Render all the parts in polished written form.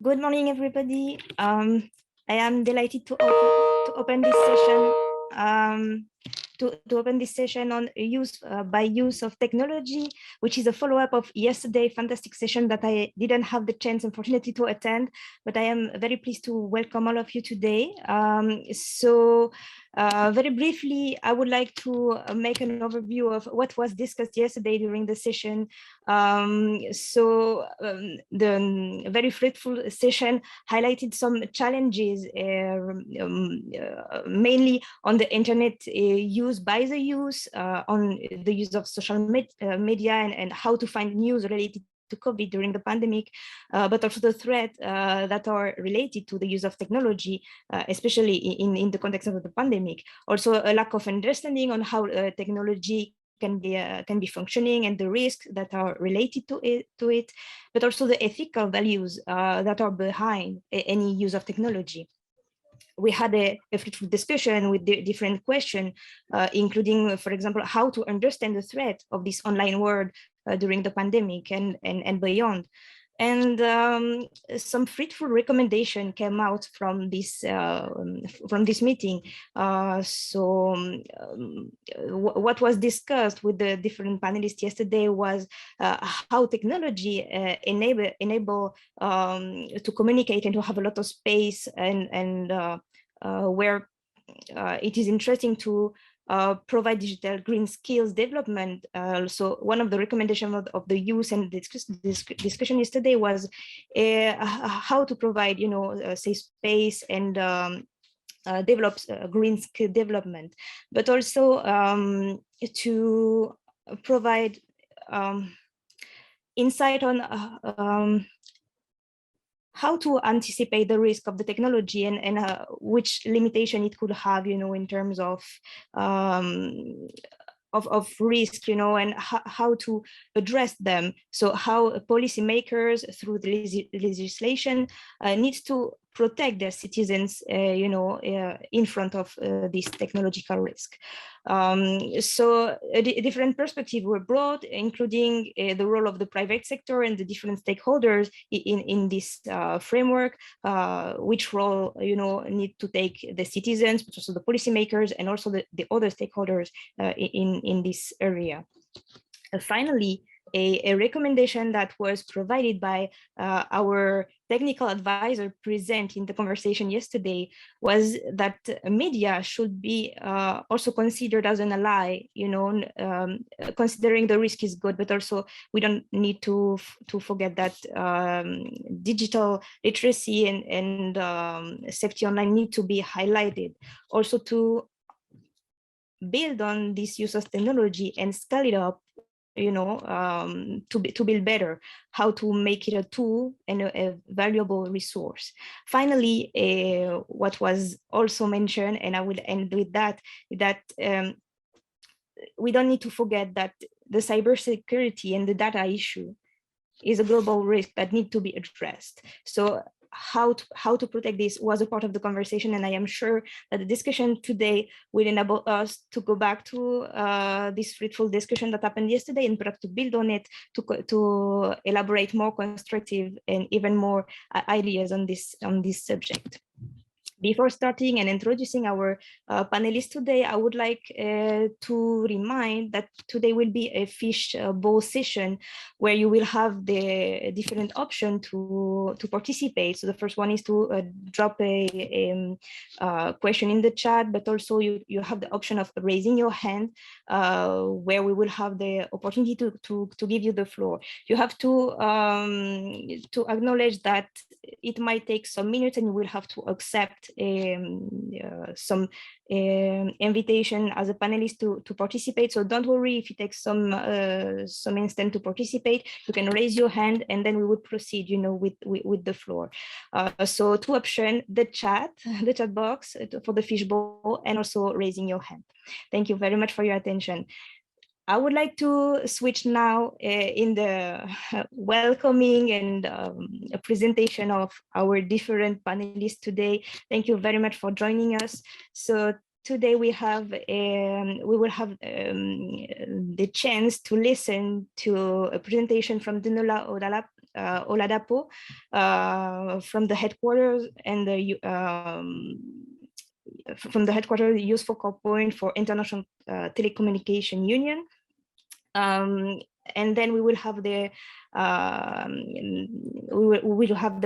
Good morning, everybody. I am delighted to open this session. To open this session on use by use of technology, which is a follow-up of yesterday's fantastic session that I didn't have the chance, unfortunately, to attend, but I am very pleased to welcome all of you today. Very briefly, I would like to make an overview of what was discussed yesterday during the session. The very fruitful session highlighted some challenges, mainly on the internet use by the youth, on the use of social media and how to find news related to COVID during the pandemic, but also the threat that are related to the use of technology, especially in the context of the pandemic. Also, a lack of understanding on how technology can be functioning and the risks that are related to it, but also the ethical values that are behind any use of technology. We had a fruitful discussion with the different questions, including, for example, how to understand the threat of this online world during the pandemic and beyond. And some fruitful recommendation came out from this meeting. What was discussed with the different panelists yesterday was how technology enable to communicate and to have a lot of space and where it is interesting to provide digital green skills development. So one of the recommendations of the youth and discussion yesterday was how to provide, safe space and develop green skill development, but also to provide insight on how to anticipate the risk of the technology and which limitation it could have, in terms of risk, and how to address them. So how policymakers through the legislation needs to protect their citizens, in front of this technological risk. So different perspectives were brought, including the role of the private sector and the different stakeholders in this framework, which role, need to take the citizens, but also the policymakers and also the other stakeholders in this area. Finally, a recommendation that was provided by our technical advisor present in the conversation yesterday was that media should be also considered as an ally, considering the risk is good, but also we don't need to forget that digital literacy and safety online need to be highlighted. Also to build on this use of technology and scale it up, to build better, how to make it a tool and a valuable resource. Finally, what was also mentioned, and I will end with that we don't need to forget that the cybersecurity and the data issue is a global risk that need to be addressed. So how to protect this was a part of the conversation, and I am sure that the discussion today will enable us to go back to this fruitful discussion that happened yesterday and perhaps to build on it, to elaborate more constructive and even more ideas on this subject. Before starting and introducing our panelists today, I would like to remind that today will be a fishbowl session where you will have the different options to participate. So the first one is to drop a question in the chat, but also you have the option of raising your hand, where we will have the opportunity to give you the floor. You have to acknowledge that it might take some minutes and you will have to accept some invitation as a panelist to participate. So don't worry if it takes some instant to participate. You can raise your hand and then we would proceed, with the floor. So two options: the chat box for the fishbowl, and also raising your hand. Thank you very much for your attention. I would like to switch now in the welcoming and presentation of our different panelists today. Thank you very much for joining us. So today we will have the chance to listen to a presentation from Dinola Odala Oladapo from the headquarters and the Youth Focal Point for International Telecommunication Union. And then we will have the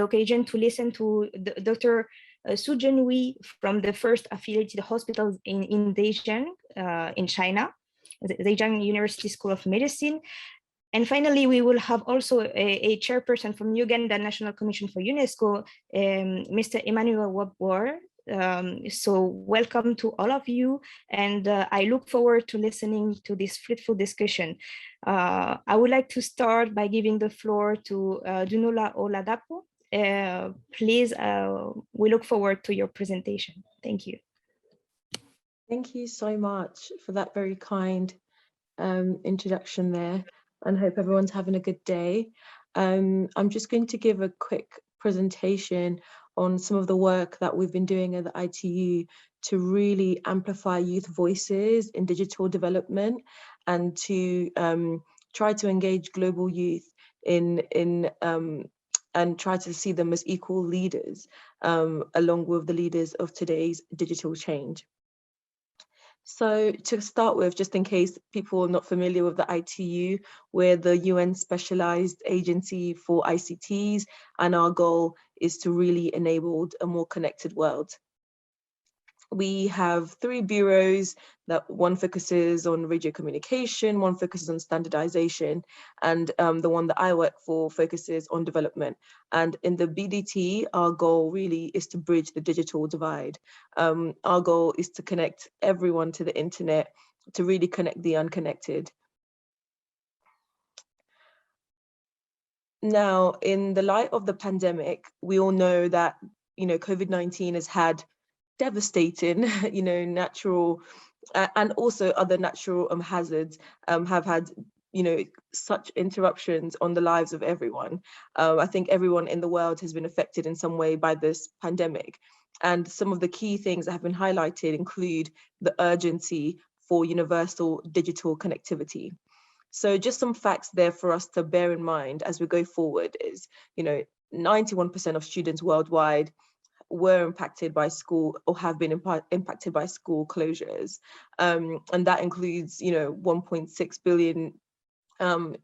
occasion to listen to Dr. Su Junhui from the first affiliated hospitals in Zhejiang, in China, the Zhejiang University School of Medicine. And finally, we will have also a chairperson from Uganda National Commission for UNESCO, Mr. Emmanuel Wabwar. So welcome to all of you, and I look forward to listening to this fruitful discussion. I would like to start by giving the floor to Dunola Oladapo. Please, we look forward to your presentation. Thank you. Thank you so much for that very kind introduction there, and hope everyone's having a good day. I'm just going to give a quick presentation on some of the work that we've been doing at the ITU to really amplify youth voices in digital development and to try to engage global youth and try to see them as equal leaders along with the leaders of today's digital change. So to start with, just in case people are not familiar with the ITU, we're the UN specialized agency for ICTs, and our goal is to really enable a more connected world. We have 3 bureaus, that one focuses on radio communication, one focuses on standardization, and the one that I work for focuses on development. And in the BDT, our goal really is to bridge the digital divide. Our goal is to connect everyone to the internet, to really connect the unconnected. Now, in the light of the pandemic, we all know that, COVID-19 has had devastating, natural and also other natural hazards have had, such interruptions on the lives of everyone. I think everyone in the world has been affected in some way by this pandemic. And some of the key things that have been highlighted include the urgency for universal digital connectivity. So just some facts there for us to bear in mind as we go forward is, 91% of students worldwide were impacted by school or have been impacted by school closures. And that includes, 1.6 billion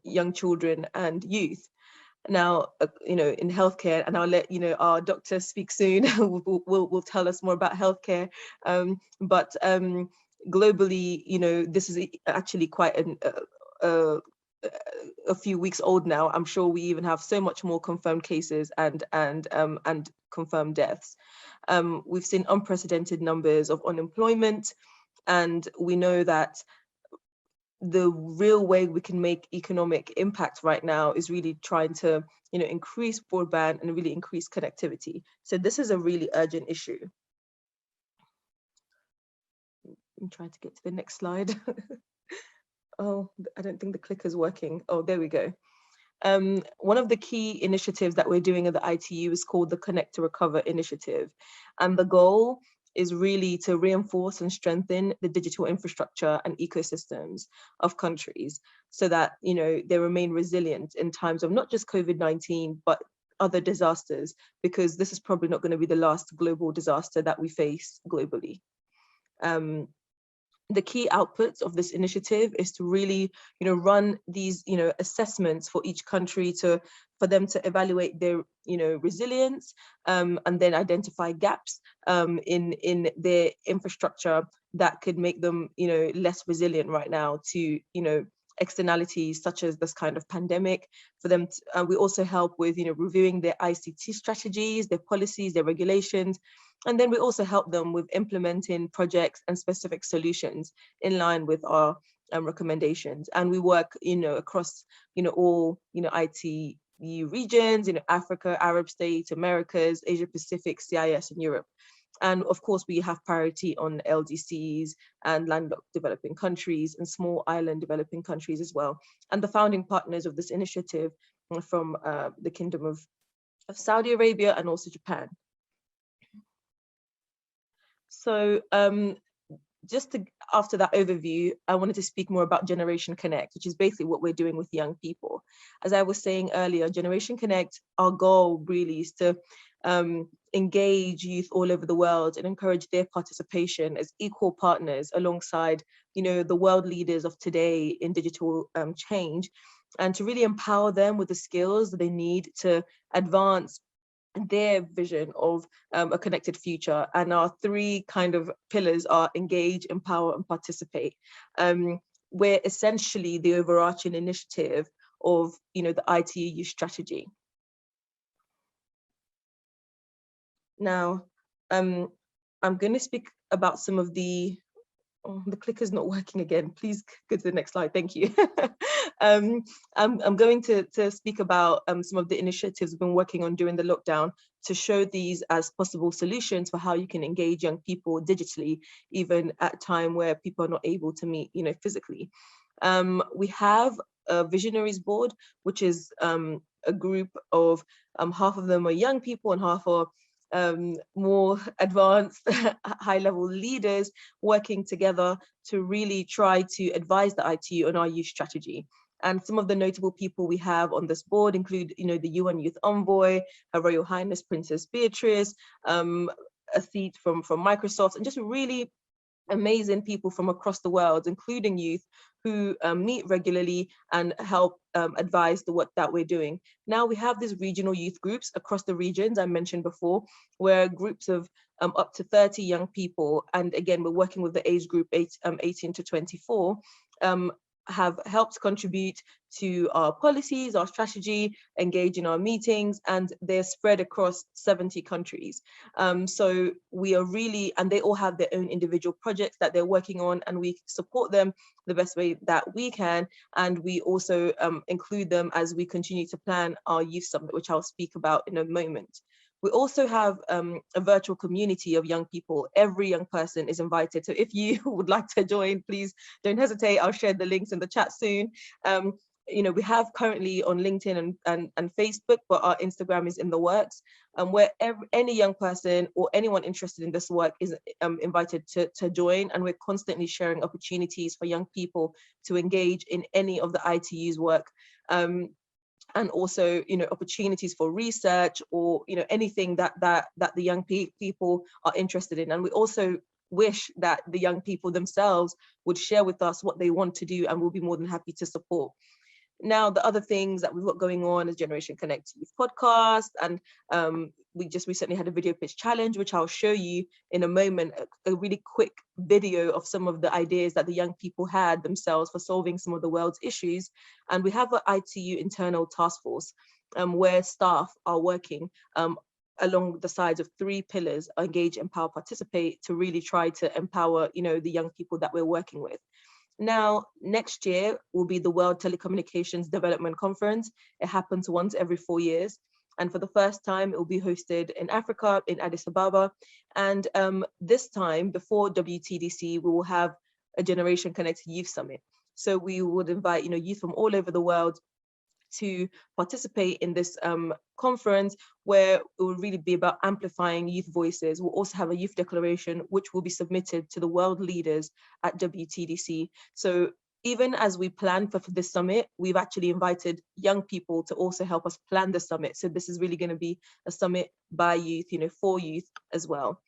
young children and youth. Now, in healthcare, and I'll let our doctor speak soon, will tell us more about healthcare. But globally, this is actually quite a few weeks old now. I'm sure we even have so much more confirmed cases and confirmed deaths. We've seen unprecedented numbers of unemployment, and we know that the real way we can make economic impact right now is really trying to, increase broadband and really increase connectivity. So this is a really urgent issue. I'm trying to get to the next slide. Oh, I don't think the clicker's working. Oh, there we go. One of the key initiatives that we're doing at the ITU is called the Connect to Recover initiative. And the goal is really to reinforce and strengthen the digital infrastructure and ecosystems of countries so that, they remain resilient in times of not just COVID-19, but other disasters, because this is probably not going to be the last global disaster that we face globally. The key outputs of this initiative is to really, run these, assessments for each country for them to evaluate their, resilience, and then identify gaps in their infrastructure that could make them, less resilient right now to, externalities such as this kind of pandemic. For them, we also help with, reviewing their ICT strategies, their policies, their regulations. And then we also help them with implementing projects and specific solutions in line with our recommendations. And we work, across, all, ITU regions, Africa, Arab states, Americas, Asia Pacific, CIS, and Europe. And of course, we have priority on LDCs and landlocked developing countries and small island developing countries as well. And the founding partners of this initiative from the Kingdom of Saudi Arabia and also Japan. So after that overview, I wanted to speak more about Generation Connect, which is basically what we're doing with young people. As I was saying earlier, Generation Connect, our goal really is to engage youth all over the world and encourage their participation as equal partners alongside, the world leaders of today in digital change, and to really empower them with the skills that they need to advance their vision of a connected future. And our three kind of pillars are engage, empower, and participate. We're essentially the overarching initiative of, the ITU strategy. Now, I'm going to speak about some of the clicker's not working again. Please go to the next slide. Thank you. I'm going to speak about some of the initiatives we've been working on during the lockdown to show these as possible solutions for how you can engage young people digitally, even at a time where people are not able to meet, physically. We have a visionaries board, which is a group of half of them are young people and half are more advanced high-level leaders working together to really try to advise the ITU on our youth strategy. And some of the notable people we have on this board include, the UN Youth Envoy, Her Royal Highness Princess Beatrice, a seat from Microsoft, and just really amazing people from across the world, including youth who meet regularly and help advise the work that we're doing. Now we have these regional youth groups across the regions I mentioned before, where groups of up to 30 young people, and again, we're working with the age group 18 to 24, have helped contribute to our policies, our strategy, engage in our meetings, and they're spread across 70 countries. So we are really, and they all have their own individual projects that they're working on, and we support them the best way that we can. And we also include them as we continue to plan our youth summit, which I'll speak about in a moment. We also have a virtual community of young people. Every young person is invited. So if you would like to join, please don't hesitate. I'll share the links in the chat soon. We have currently on LinkedIn and Facebook, but our Instagram is in the works, where any young person or anyone interested in this work is invited to join. And we're constantly sharing opportunities for young people to engage in any of the ITU's work. And also, opportunities for research or, anything that the young people are interested in. And we also wish that the young people themselves would share with us what they want to do, and we'll be more than happy to support. Now, the other things that we've got going on is Generation Connect Youth Podcast, and we just recently had a video pitch challenge, which I'll show you in a moment, a really quick video of some of the ideas that the young people had themselves for solving some of the world's issues. And we have an ITU internal task force where staff are working along the sides of three pillars: engage, empower, participate, to really try to empower, the young people that we're working with. Now, next year will be the World Telecommunications Development Conference. It happens once every 4 years. And for the first time, it will be hosted in Africa, in Addis Ababa. And this time, before WTDC, we will have a Generation Connect Youth Summit. So we would invite, youth from all over the world to participate in this conference, where it will really be about amplifying youth voices. We'll also have a youth declaration, which will be submitted to the world leaders at WTDC. So even as we plan for this summit, we've actually invited young people to also help us plan the summit. So this is really going to be a summit by youth, for youth as well.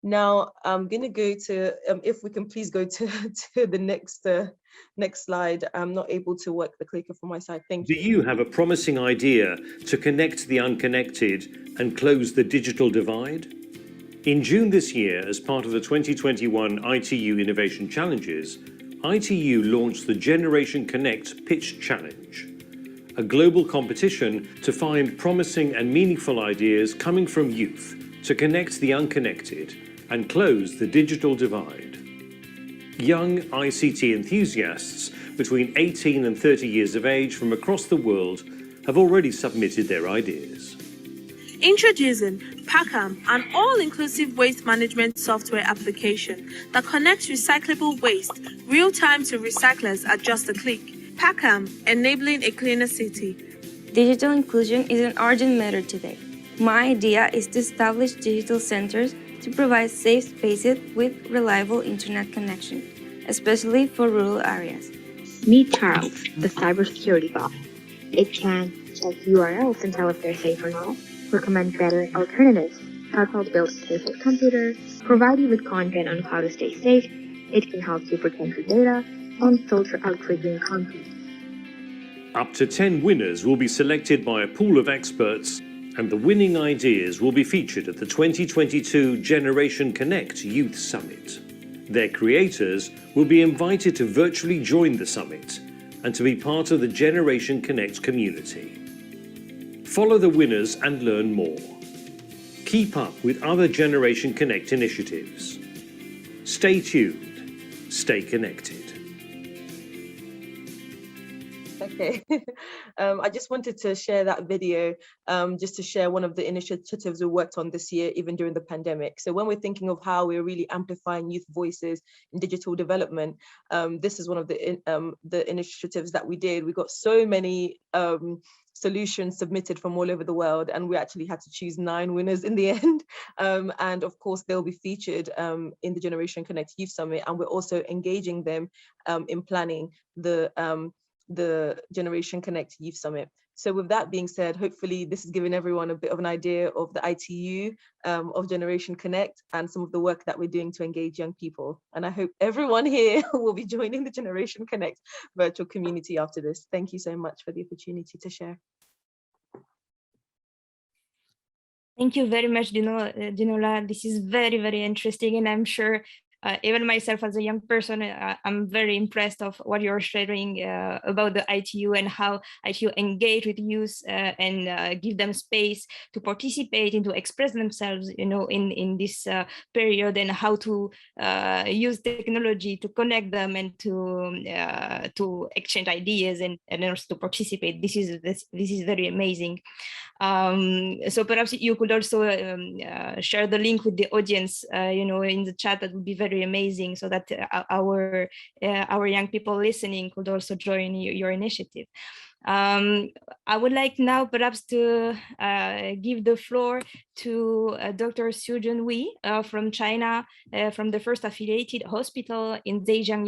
Now, I'm going to go to, if we can please go to the next slide. I'm not able to work the clicker from my side. Thank you. Do you have a promising idea to connect the unconnected and close the digital divide? In June this year, as part of the 2021 ITU Innovation Challenges, ITU launched the Generation Connect Pitch Challenge, a global competition to find promising and meaningful ideas coming from youth to connect the unconnected and close the digital divide. Young ICT enthusiasts between 18 and 30 years of age from across the world have already submitted their ideas. Introducing PACAM, an all-inclusive waste management software application that connects recyclable waste real-time to recyclers at just a click. PACAM, enabling a cleaner city. Digital inclusion is an urgent matter today. My idea is to establish digital centers to provide safe spaces with reliable internet connection, especially for rural areas. Meet Charles, the cybersecurity bot. It can check URLs and tell if they're safe or not, recommend better alternatives, help out build safer computers, provide you with content on how to stay safe. It can help you protect your data and filter out triggering content. Up to 10 winners will be selected by a pool of experts, and the winning ideas will be featured at the 2022 Generation Connect Youth Summit. Their creators will be invited to virtually join the summit and to be part of the Generation Connect community. Follow the winners and learn more. Keep up with other Generation Connect initiatives. Stay tuned, stay connected. Okay, I just wanted to share that video just to share one of the initiatives we worked on this year, even during the pandemic. So when we're thinking of how we're really amplifying youth voices in digital development, this is one of the initiatives that we did. We got so many solutions submitted from all over the world, and we actually had to choose 9 winners in the end. And of course, they'll be featured in the Generation Connect Youth Summit, and we're also engaging them in planning the Generation Connect Youth Summit. So with that being said, hopefully this is giving everyone a bit of an idea of the ITU, of Generation Connect, and some of the work that we're doing to engage young people. And I hope everyone here will be joining the Generation Connect virtual community after this. Thank you so much for the opportunity to share. Thank you very much, Dinola. This is very, very interesting, and I'm sure even myself as a young person, I'm very impressed of what you're sharing about the ITU and how ITU engage with youth and give them space to participate and to express themselves, in this period, and how to use technology to connect them and to exchange ideas and also to participate. This is very amazing. So perhaps you could also share the link with the audience, in the chat. That would be very amazing, so that our young people listening could also join your initiative. I would like now perhaps to give the floor to Dr. Su Junwei from China, from the first affiliated hospital in Zhejiang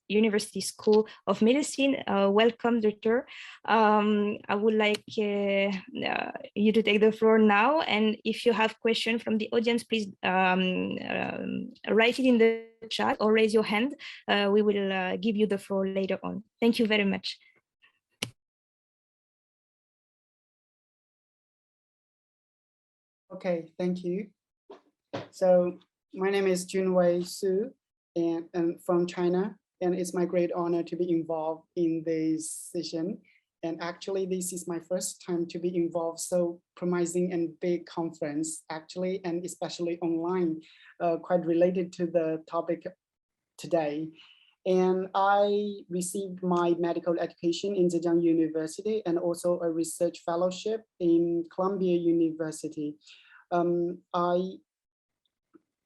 University School of Medicine. Welcome, Doctor. I would like you to take the floor now, and if you have questions from the audience, please write it in the chat or raise your hand. We will give you the floor later on. Thank you very much. Okay, thank you. So my name is Junwei Su, and from China, and it's my great honor to be involved in this session. And actually, this is my first time to be involved so promising and big conference, actually, and especially online, quite related to the topic today. And I received my medical education in Zhejiang University and also a research fellowship in Columbia University.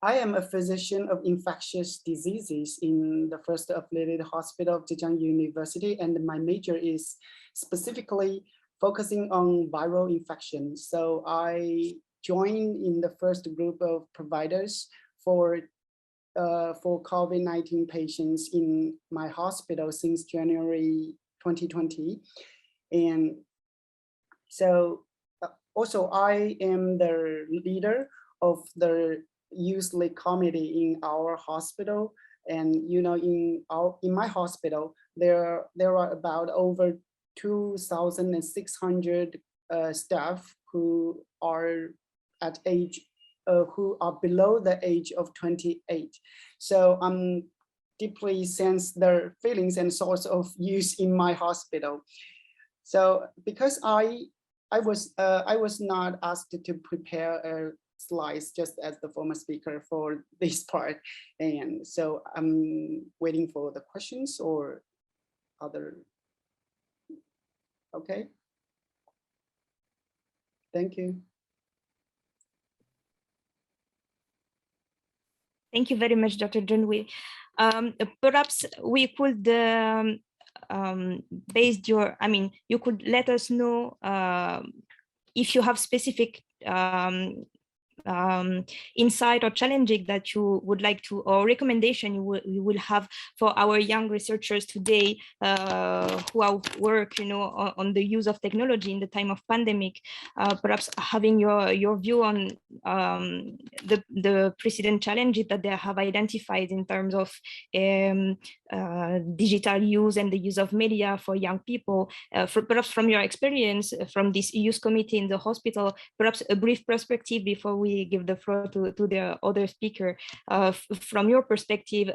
I am a physician of infectious diseases in the first affiliated hospital of Zhejiang University, and my major is specifically focusing on viral infections. So I joined in the first group of providers for COVID-19 patients in my hospital since January 2020. And so also I am the leader of the youth league committee in our hospital. And in my hospital, there are about over 2,600 staff who are at age who are below the age of 28. So I'm deeply sense their feelings and source of use in my hospital. So because I was not asked to prepare slides just as the former speaker for this part, and so I'm waiting for the questions or other. Okay, thank you. Thank you very much, Dr. Junwei. Perhaps we could you could let us know if you have specific insight or challenging that you would like to, or recommendation you will have for our young researchers today who are work, on the use of technology in the time of pandemic, perhaps having your view on the precedent challenges that they have identified in terms of digital use and the use of media for young people, perhaps from your experience from this youth committee in the hospital, perhaps a brief perspective before we give the floor to the other speaker. From your perspective,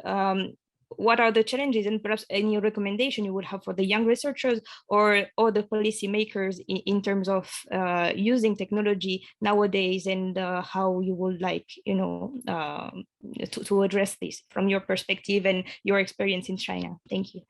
what are the challenges and perhaps any recommendation you would have for the young researchers or the policymakers in terms of using technology nowadays, and how you would like, to address this from your perspective and your experience in China? Thank you.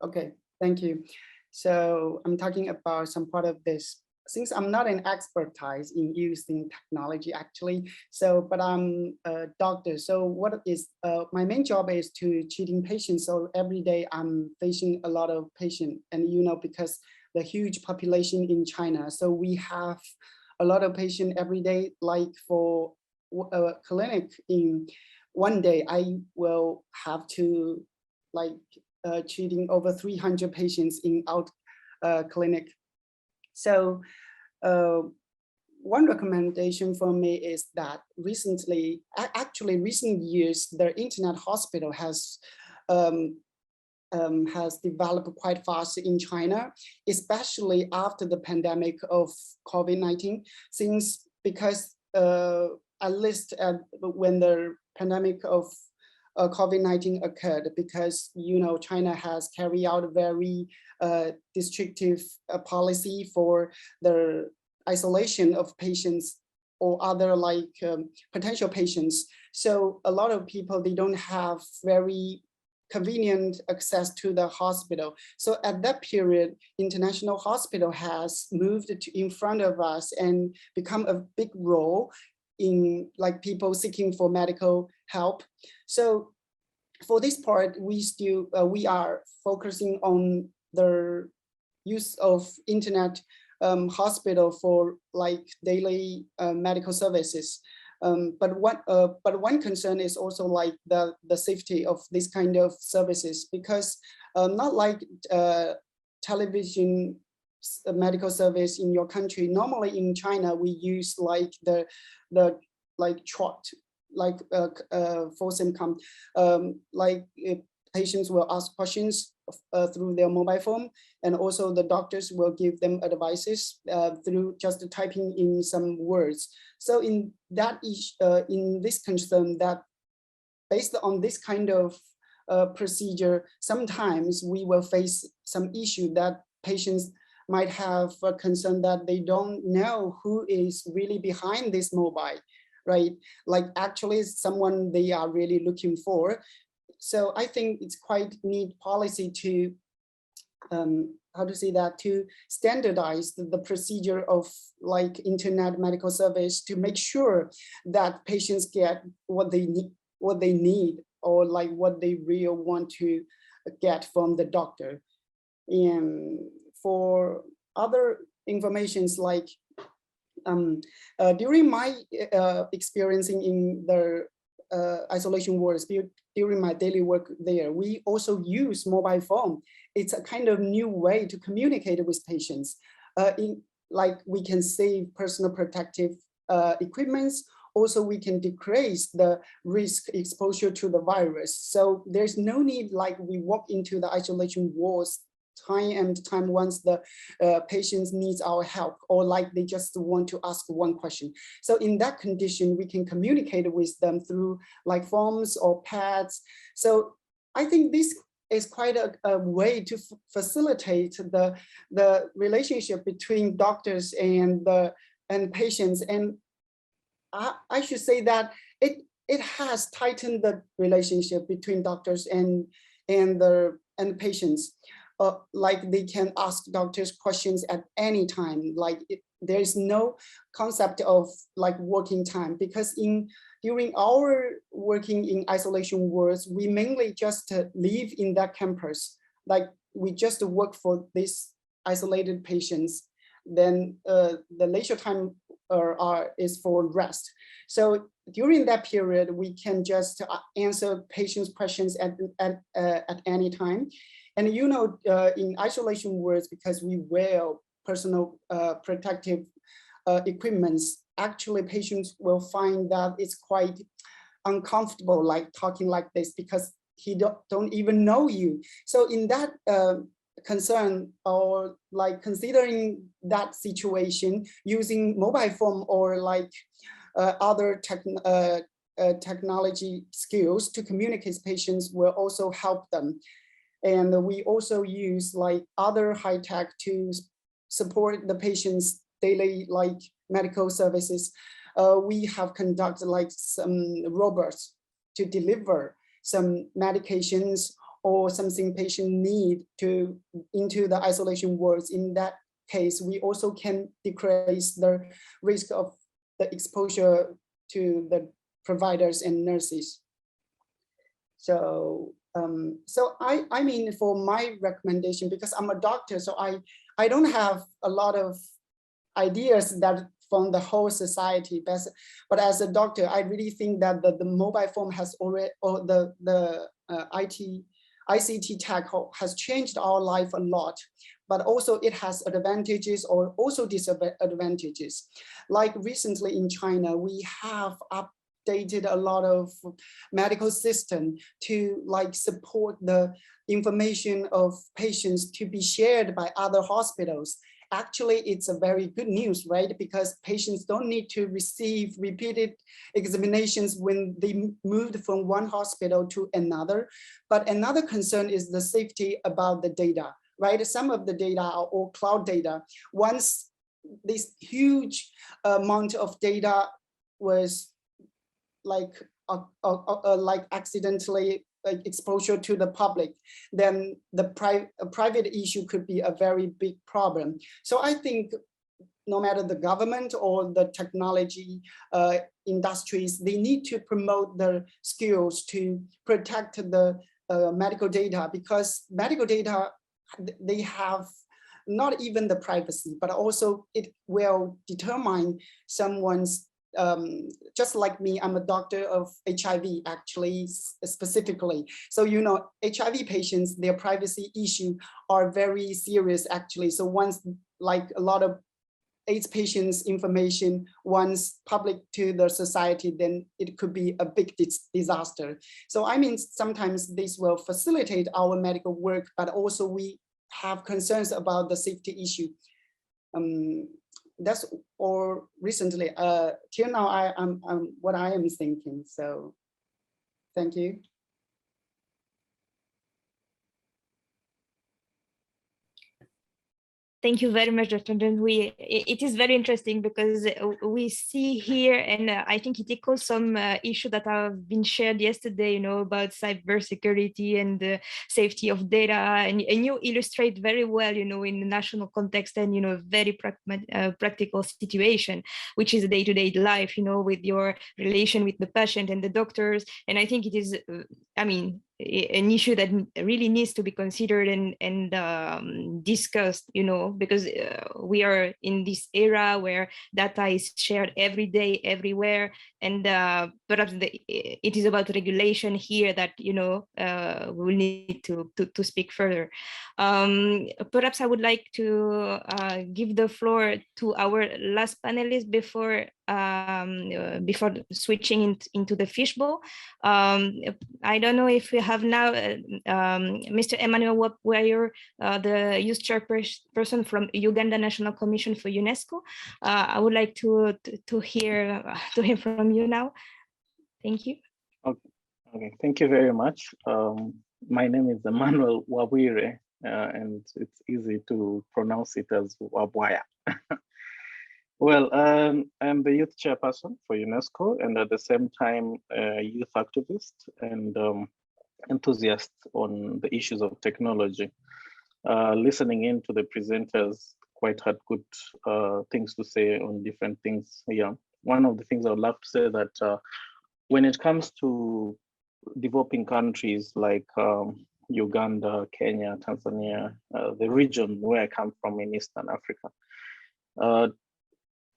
Okay, thank you. So I'm talking about some part of this. Since I'm not an expertise in using technology actually, but I'm a doctor. So what is my main job is to treating patients. So every day I'm facing a lot of patients, and because the huge population in China, so we have a lot of patients every day. Like for a clinic, in one day I will have to treating over 300 patients in out clinic. So one recommendation for me is that recent years, the internet hospital has developed quite fast in China, especially after the pandemic of COVID-19. Because at least when the pandemic of COVID-19 occurred, because China has carried out a very restrictive policy for the isolation of patients or other potential patients. So a lot of people, they don't have very convenient access to the hospital. So at that period, international hospital has moved in front of us and become a big role in people seeking for medical help. So for this part, we are focusing on the use of internet hospital for daily medical services. But one concern is also the safety of this kind of services, because not like television medical service in your country. Normally in China, we use the chart, for symptom, patients will ask questions through their mobile phone, and also the doctors will give them advices through just typing in some words. So in this concern, that based on this kind of procedure, sometimes we will face some issue that patients might have a concern that they don't know who is really behind this mobile, right? Actually someone they are really looking for. So I think it's quite neat policy to, to standardize the procedure of internet medical service, to make sure that patients get what they need, or what they really want to get from the doctor. And for other informations, during my experiencing in the isolation wards, during my daily work there, we also use mobile phone. It's a kind of new way to communicate with patients. We can save personal protective equipments. Also, we can decrease the risk exposure to the virus. So there's no need we walk into the isolation wards time and time once the patients needs our help, or they just want to ask one question. So in that condition, we can communicate with them through forms or pads. So I think this is quite a way to facilitate the relationship between doctors and patients. And I should say that it has tightened the relationship between doctors and patients. They can ask doctors questions at any time. There is no concept of working time, because during our working in isolation wards, we mainly just live in that campus. We just work for these isolated patients. Then the leisure time is for rest. So during that period, we can just answer patients' questions at any time. And you know, in isolation wards, because we wear personal protective equipments, actually patients will find that it's quite uncomfortable, like talking like this, because he don't even know you. So in that concern, or like considering that situation, using mobile phone or like other technology skills to communicate with patients will also help them. And we also use like other high tech to support the patient's daily like medical services. We have conducted like some robots to deliver some medications or something patient need to into the isolation wards. In that case, we also can decrease the risk of the exposure to the providers and nurses. So I mean, for my recommendation, because I'm a doctor, so I don't have a lot of ideas that from the whole society, but as a doctor, I really think that the mobile phone has already, or the ICT tech has changed our life a lot, but also it has advantages or also disadvantages. Like recently in China, we have updated a lot of medical system to like support the information of patients to be shared by other hospitals. Actually, it's a very good news, right? Because patients don't need to receive repeated examinations when they moved from one hospital to another. But another concern is the safety about the data, right? Some of the data are all cloud data. Once this huge amount of data was like accidentally exposure to the public, then the private issue could be a very big problem. So I think no matter the government or the technology industries, they need to promote the skills to protect the medical data, because medical data, they have not even the privacy, but also it will determine someone's just like me, I'm a doctor of HIV actually specifically. So, you know, HIV patients, their privacy issue are very serious actually. So once like a lot of AIDS patients information once public to the society, then it could be a big disaster. So I mean, sometimes this will facilitate our medical work, but also we have concerns about the safety issue. That's or recently till now I'm what I am thinking. So thank you. Thank you very much, Dr. Dunn. It is very interesting because we see here, and I think it echoes some issue that have been shared yesterday, you know, about cybersecurity and the safety of data. And you illustrate very well, you know, in the national context and, you know, very practical situation, which is day-to-day life, you know, with your relation with the patient and the doctors. And I think it is, I mean, an issue that really needs to be considered and discussed, you know, because we are in this era where data is shared every day, everywhere, and perhaps it is about regulation here that, you know, we will need to speak further. Perhaps I would like to give the floor to our last panelist before switching into the fishbowl. I don't know if we have now Mr. Emmanuel Wayer, the youth chairperson from Uganda National Commission for UNESCO. I would like to hear from you now. Thank you. Okay. Thank you very much. My name is Emmanuel Wabwire, and it's easy to pronounce it as Wabwaya. Well, I'm the youth chairperson for UNESCO, and at the same time, a youth activist and enthusiast on the issues of technology. Listening in to the presenters, quite had good things to say on different things here. One of the things I would love to say that when it comes to developing countries like Uganda, Kenya, Tanzania, the region where I come from in Eastern Africa,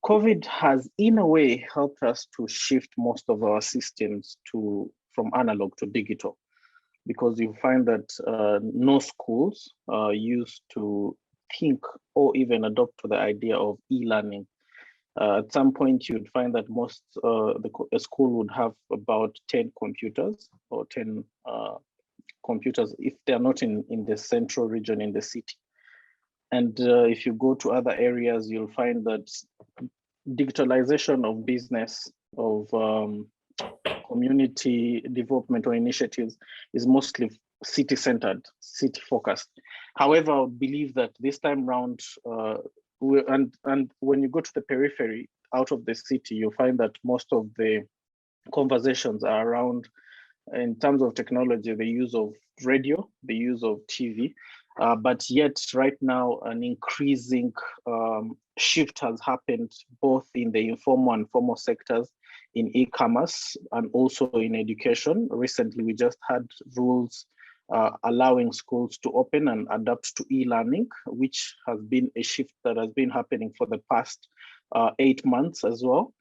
COVID has, in a way, helped us to shift most of our systems from analog to digital, because you find that no schools used to think or even adopt to the idea of e-learning. At some point, you'd find that a school would have about 10 computers or 10 computers if they're not in the central region in the city. And if you go to other areas, you'll find that digitalization of business, of community development or initiatives is mostly city-centered, city-focused. However, I would believe that this time round, and when you go to the periphery out of the city, you'll find that most of the conversations are around, in terms of technology, the use of radio, the use of TV, but yet right now an increasing shift has happened both in the informal and formal sectors, in e-commerce and also in education. Recently, we just had rules allowing schools to open and adapt to e-learning, which has been a shift that has been happening for the past 8 months as well.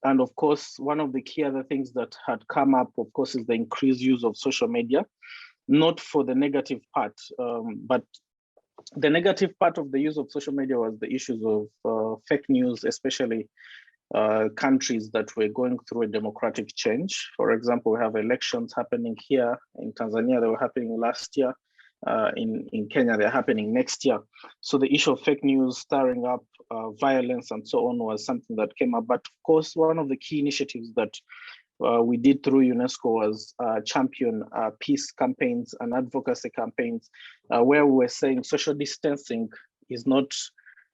And of course, one of the key other things that had come up, of course, is the increased use of social media, not for the negative part, but the negative part of the use of social media was the issues of fake news, especially countries that were going through a democratic change. For example, we have elections happening here in Tanzania. They were happening last year. In Kenya, they're happening next year. So the issue of fake news, stirring up violence and so on was something that came up. But of course, one of the key initiatives that we did through UNESCO was champion peace campaigns and advocacy campaigns, where we were saying social distancing is not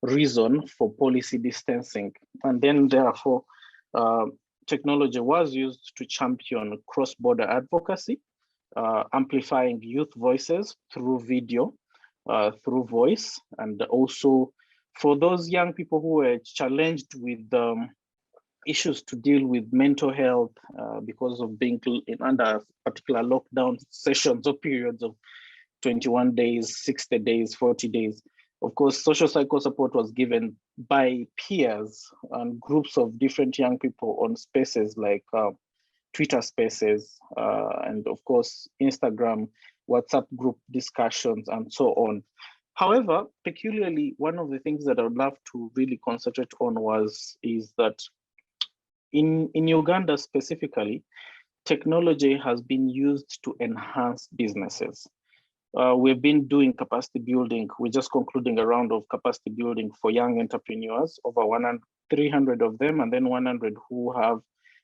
reason for policy distancing. And then therefore, technology was used to champion cross-border advocacy, amplifying youth voices through video, through voice, and also for those young people who were challenged with issues to deal with mental health because of being under particular lockdown sessions or periods of 21 days, 60 days, 40 days. Of course, social cycle support was given by peers and groups of different young people on spaces like Twitter spaces, and of course, Instagram, WhatsApp group discussions, and so on. However, peculiarly, one of the things that I would love to really concentrate on is that in Uganda specifically, technology has been used to enhance businesses. We've been doing capacity building. We're just concluding a round of capacity building for young entrepreneurs, over 300 of them, and then 100 who have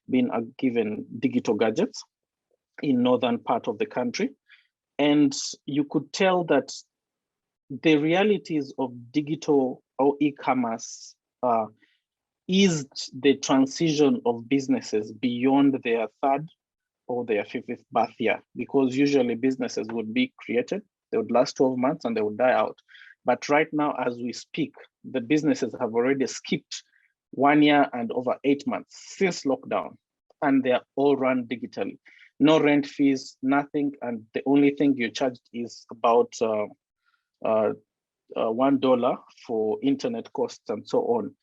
been given digital gadgets in northern part of the country. And you could tell that the realities of digital or e-commerce is the transition of businesses beyond their third or their fifth birth year, because usually businesses would be created, they would last 12 months and they would die out. But right now, as we speak, the businesses have already skipped 1 year and over 8 months since lockdown, and they're all run digitally. No rent fees, nothing, and the only thing you're charged is about $1 for internet costs and so on,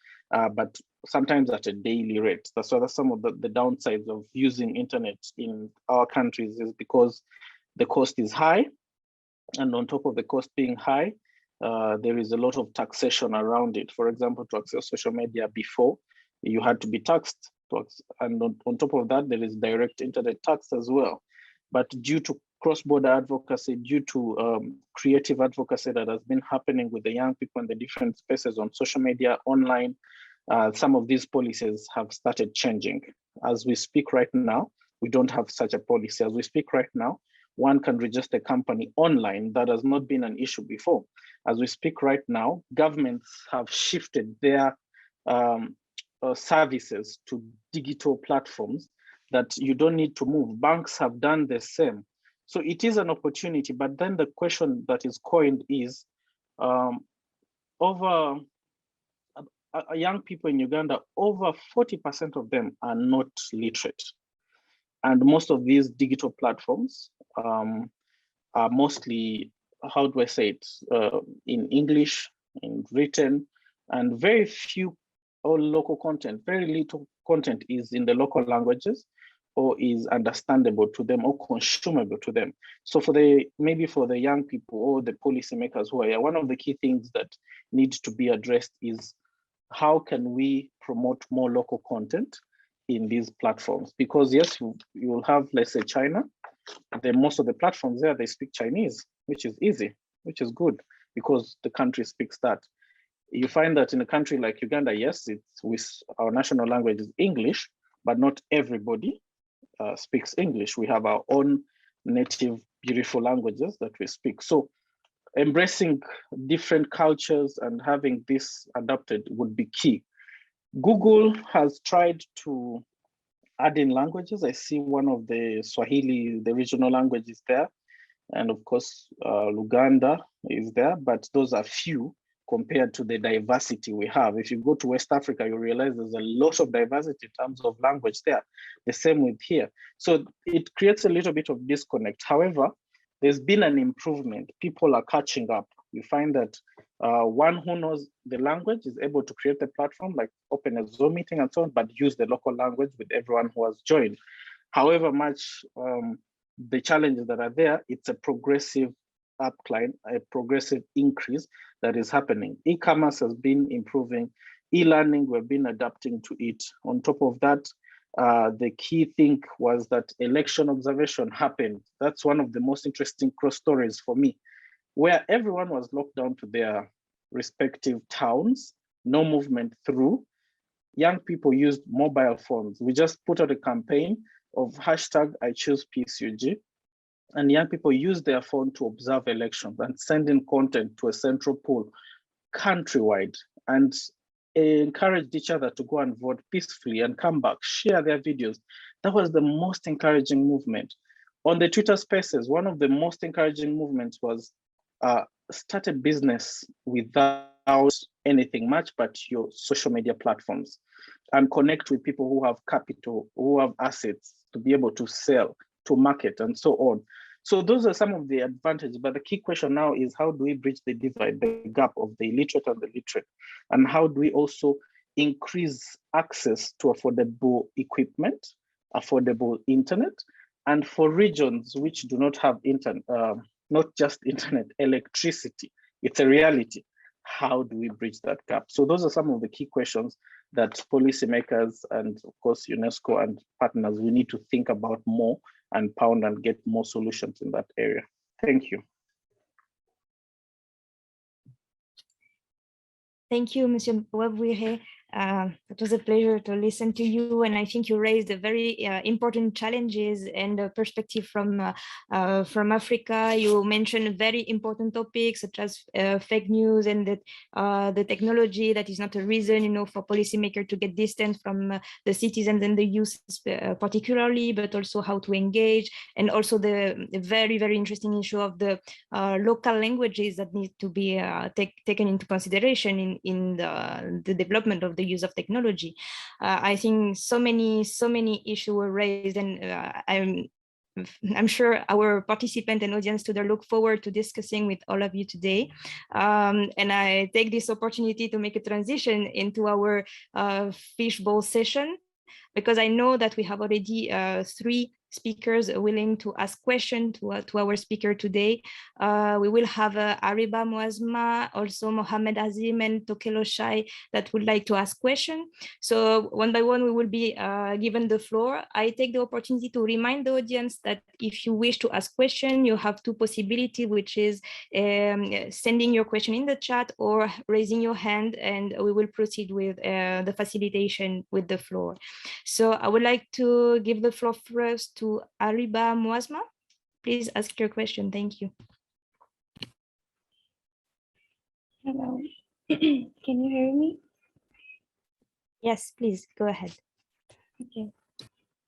but sometimes at a daily rate. So that's some of the downsides of using internet in our countries, is because the cost is high, and on top of the cost being high, there is a lot of taxation around it. For example, to access social media before, you had to be taxed, and on top of that, there is direct internet tax as well. But due to cross-border advocacy, due to creative advocacy that has been happening with the young people in the different spaces on social media, online, some of these policies have started changing. As we speak right now, we don't have such a policy. As we speak right now, one can register a company online. That has not been an issue before. As we speak right now, governments have shifted their services to digital platforms that you don't need to move. Banks have done the same. So it is an opportunity, but then the question that is coined is, young people in Uganda, over 40% of them are not literate. And most of these digital platforms are mostly, how do I say it, in English, in written, and very few all local content. Very little content is in the local languages or is understandable to them or consumable to them. So for the maybe for the young people or the policymakers who are here, one of the key things that needs to be addressed is how can we promote more local content in these platforms? Because yes, you will have, let's say, China. Most of the platforms there, they speak Chinese, which is easy, which is good because the country speaks that. You find that in a country like Uganda, yes, it's with our national language is English, but not everybody speaks English. We have our own native, beautiful languages that we speak. So embracing different cultures and having this adopted would be key. Google has tried to add in languages. I see one of the Swahili, the regional language is there. And of course, Luganda is there, but those are few compared to the diversity we have. If you go to West Africa, you realize there's a lot of diversity in terms of language there. The same with here. So it creates a little bit of disconnect. However, there's been an improvement. People are catching up. You find that one who knows the language is able to create a platform, like open a Zoom meeting and so on, but use the local language with everyone who has joined. However much the challenges that are there, it's a progressive upcline, a progressive increase that is happening. E-commerce has been improving. E-learning, we've been adapting to it. On top of that, the key thing was that election observation happened. That's one of the most interesting cross stories for me, where everyone was locked down to their respective towns, no movement through. Young people used mobile phones. We just put out a campaign of hashtag I choose PSUG, and young people use their phone to observe elections and send in content to a central pool countrywide and encouraged each other to go and vote peacefully and come back, share their videos. That was the most encouraging movement. On the Twitter spaces, one of the most encouraging movements was start a business without anything much but your social media platforms and connect with people who have capital, who have assets to be able to sell, to market, and so on. So those are some of the advantages, but the key question now is how do we bridge the divide, the gap of the illiterate and the literate? And how do we also increase access to affordable equipment, affordable internet, and for regions which do not have internet, not just internet, electricity, it's a reality. How do we bridge that gap? So those are some of the key questions that policymakers and of course UNESCO and partners, we need to think about more and pound and get more solutions in that area. Thank you. Thank you, Monsieur Wabwire. It was a pleasure to listen to you, and I think you raised a very important challenges and a perspective from Africa. You mentioned very important topics such as fake news and that the technology that is not a reason, for policymakers to get distance from the citizens and the youth particularly, but also how to engage, and also the very, very interesting issue of the local languages that need to be taken into consideration in the development of the use of technology. I think so many issues were raised, and I'm sure our participant and audience today look forward to discussing with all of you today. And I take this opportunity to make a transition into our fishbowl session, because I know that we have already 3 speakers willing to ask questions to our speaker today. We will have Ariba Moazma, also Mohamed Azim and Tokelo Shai that would like to ask questions. So one by one, we will be given the floor. I take the opportunity to remind the audience that if you wish to ask questions, you have 2 possibilities, which is sending your question in the chat or raising your hand, and we will proceed with the facilitation with the floor. So I would like to give the floor first to Ariba Moazma. Please ask your question. Thank you. Hello. Can you hear me? Yes, please go ahead. Okay.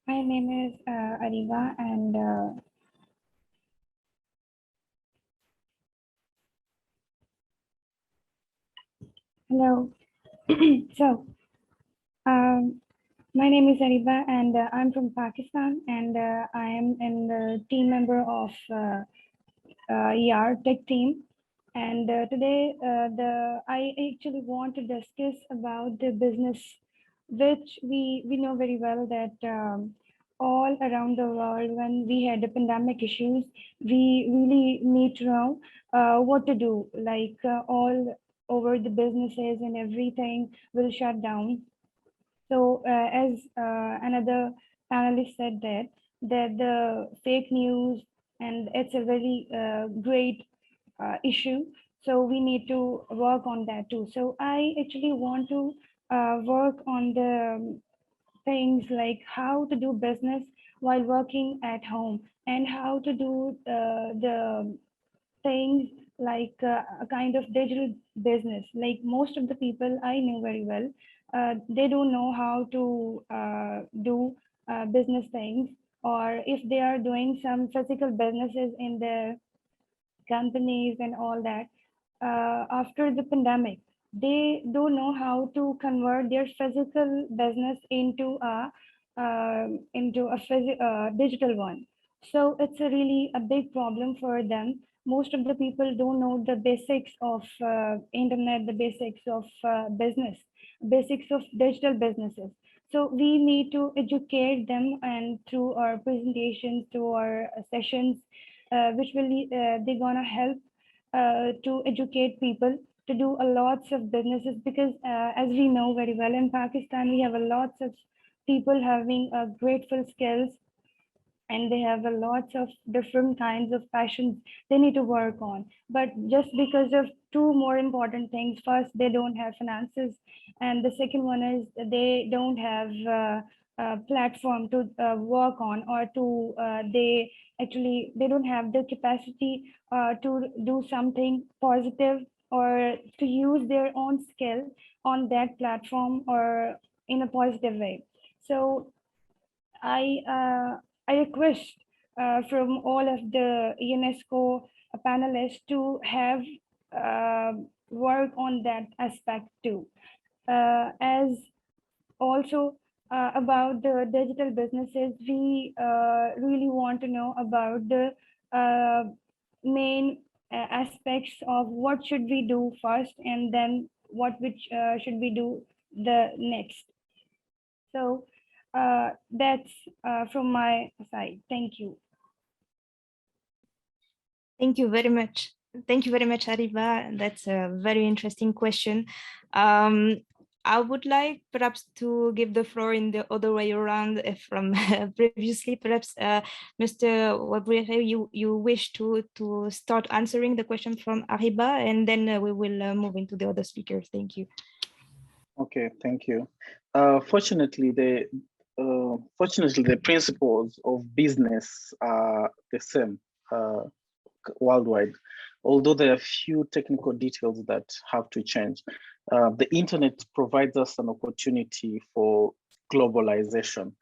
My name is Ariba, and hello. So, my name is Ariba, and I'm from Pakistan, and I am in the team member of YAR tech team. And today, I actually want to discuss about the business, which we know very well that all around the world, when we had the pandemic issues, we really need to know what to do. Like all over the businesses and everything will shut down. So as another panelist said that the fake news, and it's a very great issue. So we need to work on that too. So I actually want to work on the things like how to do business while working at home, and how to do the things like a kind of digital business. Like most of the people I know very well, they don't know how to do business things, or if they are doing some physical businesses in their companies and all that, after the pandemic, they don't know how to convert their physical business into a digital one. So it's a really a big problem for them. Most of the people don't know the basics of internet, the basics of business, basics of digital businesses. So we need to educate them, and through our presentations, through our sessions, which will they're gonna help to educate people to do a lots of businesses, because as we know very well, in Pakistan we have a lots of people having grateful skills, and they have a lots of different kinds of passions they need to work on. But just because of two more important things: first, they don't have finances, and the second one is they don't have a platform to work on, or to they don't have the capacity to do something positive, or to use their own skill on that platform or in a positive way. So I request from all of the UNESCO panelists to have work on that aspect too. As also about the digital businesses, we really want to know about the main aspects of what should we do first, and then which should we do the next. So that's from my side. Thank you. Thank you very much. Thank you very much, Ariba. That's a very interesting question. I would like perhaps to give the floor in the other way around from previously. Perhaps Mr. Wabrere, you wish to start answering the question from Ariba, and then we will move into the other speakers. Thank you. Okay, thank you. Fortunately, the principles of business are the same worldwide, although there are few technical details that have to change. The internet provides us an opportunity for globalization,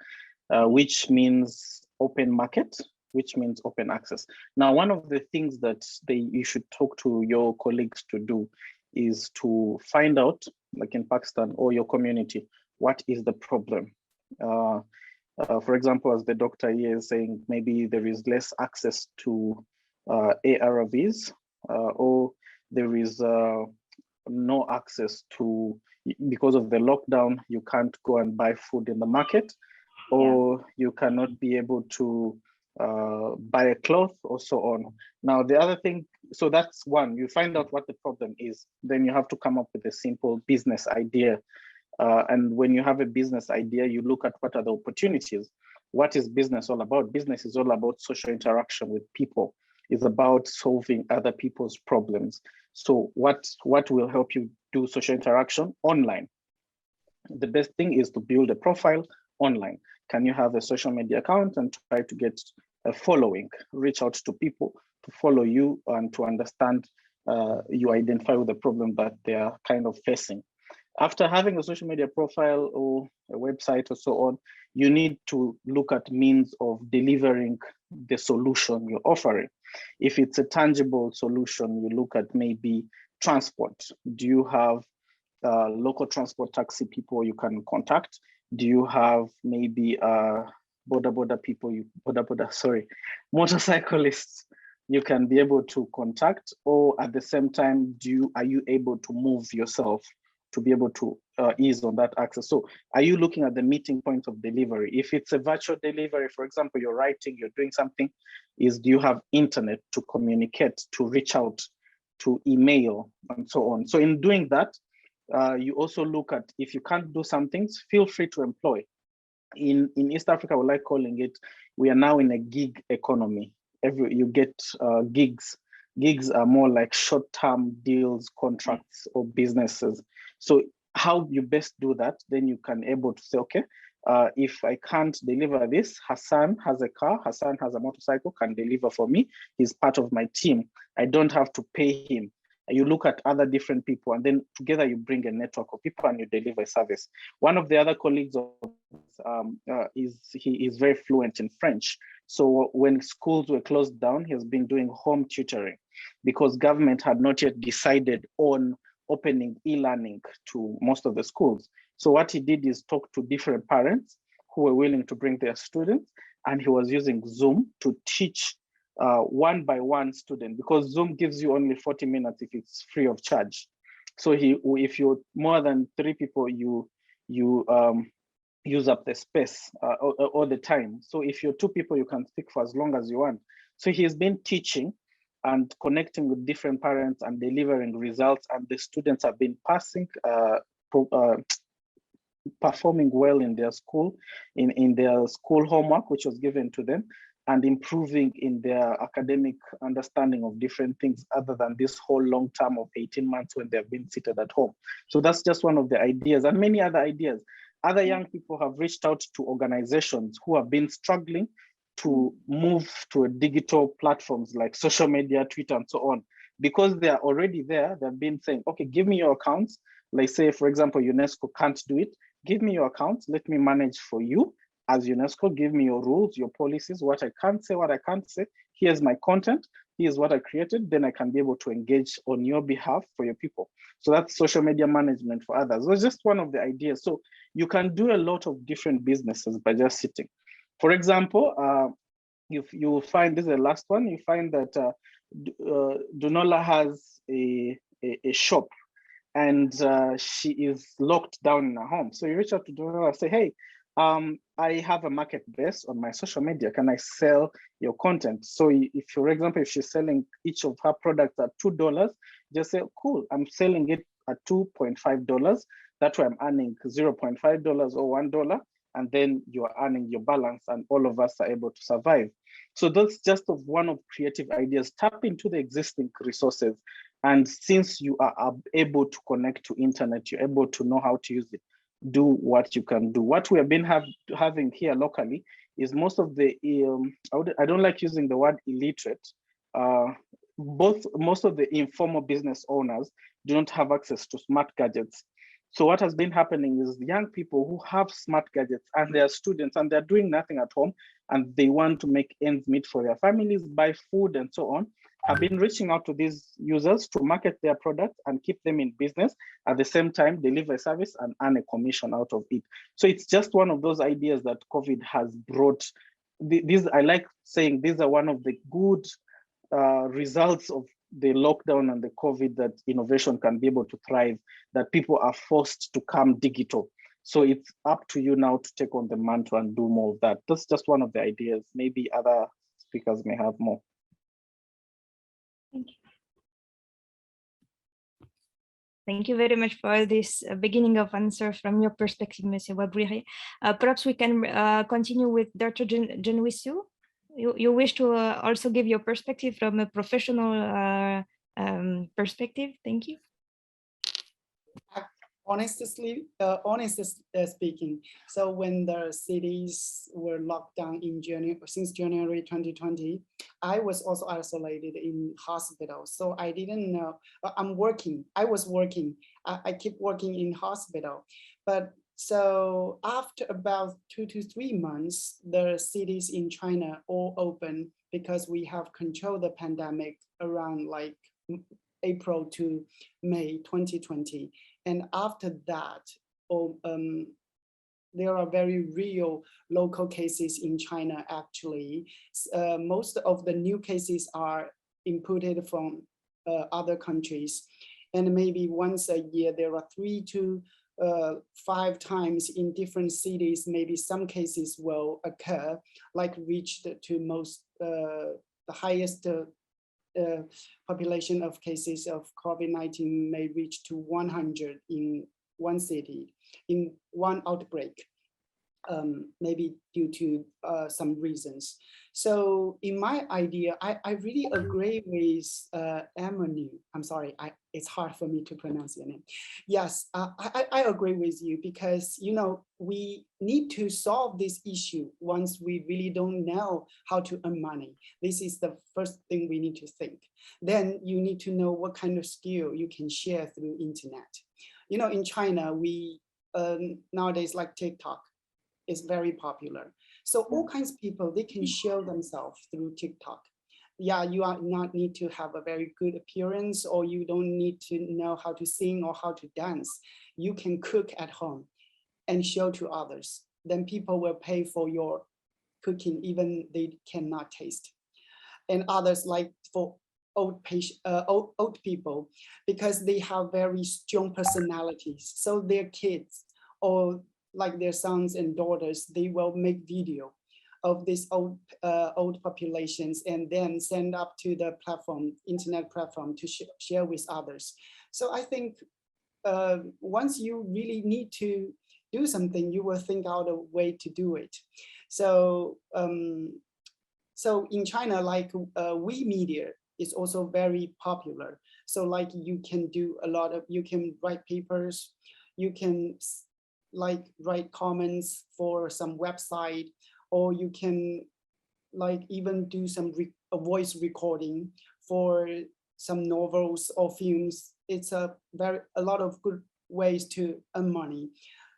which means open market, which means open access. Now, one of the things that you should talk to your colleagues to do is to find out, like in Pakistan or your community, what is the problem? For example, as the doctor here is saying, maybe there is less access to ARVs, or there is no access to, because of the lockdown, you can't go and buy food in the market, or you cannot be able to buy a cloth, or so on. Now, the other thing, so that's one, you find out what the problem is, then you have to come up with a simple business idea. And when you have a business idea, you look at what are the opportunities. What is business all about? Business is all about social interaction with people. It's about solving other people's problems. So what will help you do social interaction? Online. The best thing is to build a profile online. Can you have a social media account and try to get a following, reach out to people to follow you and to understand, you identify with the problem that they are kind of facing. After having a social media profile or a website or so on, you need to look at means of delivering the solution you're offering. If it's a tangible solution, you look at maybe transport. Do you have local transport taxi people you can contact? Do you have maybe motorcyclists you can be able to contact, or at the same time, are you able to move yourself to be able to ease on that access? So are you looking at the meeting point of delivery? If it's a virtual delivery, for example, you're writing, you're doing something, do you have internet to communicate, to reach out, to email, and so on? So in doing that, you also look at, if you can't do some things, feel free to employ. In East Africa, we like calling it, we are now in a gig economy. You get gigs. Gigs are more like short-term deals, contracts, or businesses. So how you best do that, then you can able to say, okay, if I can't deliver this, Hassan has a car, Hassan has a motorcycle, can deliver for me. He's part of my team. I don't have to pay him. You look at other different people, and then together you bring a network of people and you deliver a service. One of the other colleagues of he is very fluent in French. So when schools were closed down, he has been doing home tutoring because government had not yet decided on opening e-learning to most of the schools. So what he did is talk to different parents who were willing to bring their students, and he was using Zoom to teach one by one student, because Zoom gives you only 40 minutes if it's free of charge. So if you're more than 3 people, you use up the space all the time. So if you're 2 people, you can speak for as long as you want. So he's been teaching and connecting with different parents and delivering results, and the students have been performing well in their school, in their school homework, which was given to them, and improving in their academic understanding of different things other than this whole long term of 18 months when they've been seated at home. So that's just one of the ideas, and many other ideas. Other young people have reached out to organizations who have been struggling to move to digital platforms like social media, Twitter, and so on. Because they are already there, they've been saying, okay, give me your accounts. Like say, for example, UNESCO can't do it. Give me your accounts, let me manage for you. As UNESCO, give me your rules, your policies, what I can't say, what I can't say. Here's my content, here's what I created, then I can be able to engage on your behalf for your people. So that's social media management for others. It's just one of the ideas. So you can do a lot of different businesses by just sitting. For example, you will find, this is the last one, you find that Dunola has a shop, and she is locked down in her home. So you reach out to Dunola and say, hey, I have a marketplace on my social media. Can I sell your content? So if, for example, if she's selling each of her products at $2, just say, cool, I'm selling it at $2.5. That way I'm earning $0.5 or $1, and then you are earning your balance, and all of us are able to survive. So that's just one of creative ideas. Tap into the existing resources. And since you are able to connect to internet, you're able to know how to use it. Do what you can do. What we have been having here locally is most of the, I don't like using the word illiterate, most of the informal business owners do not have access to smart gadgets. So what has been happening is young people who have smart gadgets and they are students and they're doing nothing at home and they want to make ends meet for their families, buy food and so on, have been reaching out to these users to market their products and keep them in business, at the same time deliver a service and earn a commission out of it. So it's just one of those ideas that COVID has brought. These, I like saying, these are one of the good results of the lockdown and the COVID, that innovation can be able to thrive, that people are forced to come digital. So it's up to you now to take on the mantle and do more of that. That's just one of the ideas. Maybe other speakers may have more. Thank you. Thank you very much for this beginning of answer from your perspective, Monsieur Wabwire. Perhaps we can continue with Dr. Genwisu. You wish to also give your perspective from a professional perspective. Thank you. Honestly speaking, so when the cities were locked down in since January 2020, I was also isolated in hospital. So I didn't know. I was working. I keep working in hospital, but so after about 2 to 3 months, the cities in China all open because we have controlled the pandemic around like April to May 2020. And after that, there are very real local cases in China, actually. Most of the new cases are imported from other countries. And maybe once a year, there are 3 to 5 times in different cities, maybe some cases will occur, like reached to the highest population of cases of COVID-19 may reach to 100 in one city, in one outbreak, maybe due to some reasons. So in my idea, I really agree with Emily. I'm sorry, it's hard for me to pronounce your name. Yes, I agree with you because, you know, we need to solve this issue once we really don't know how to earn money. This is the first thing we need to think. Then you need to know what kind of skill you can share through internet. You know, in China, we nowadays like TikTok is very popular. So all kinds of people, they can show themselves through TikTok. Yeah, you are not need to have a very good appearance, or you don't need to know how to sing or how to dance. You can cook at home and show to others. Then people will pay for your cooking, even they cannot taste. And others, like for old people, because they have very strong personalities. So their kids or like their sons and daughters, they will make video of these old populations and then send up to the platform, internet platform, to share with others. So I think once you really need to do something, you will think out a way to do it. So so in China, like WeMedia is also very popular. So like you can do a lot of, you can write papers, you can like write comments for some website, or you can like even do some voice recording for some novels or films. It's a lot of good ways to earn money.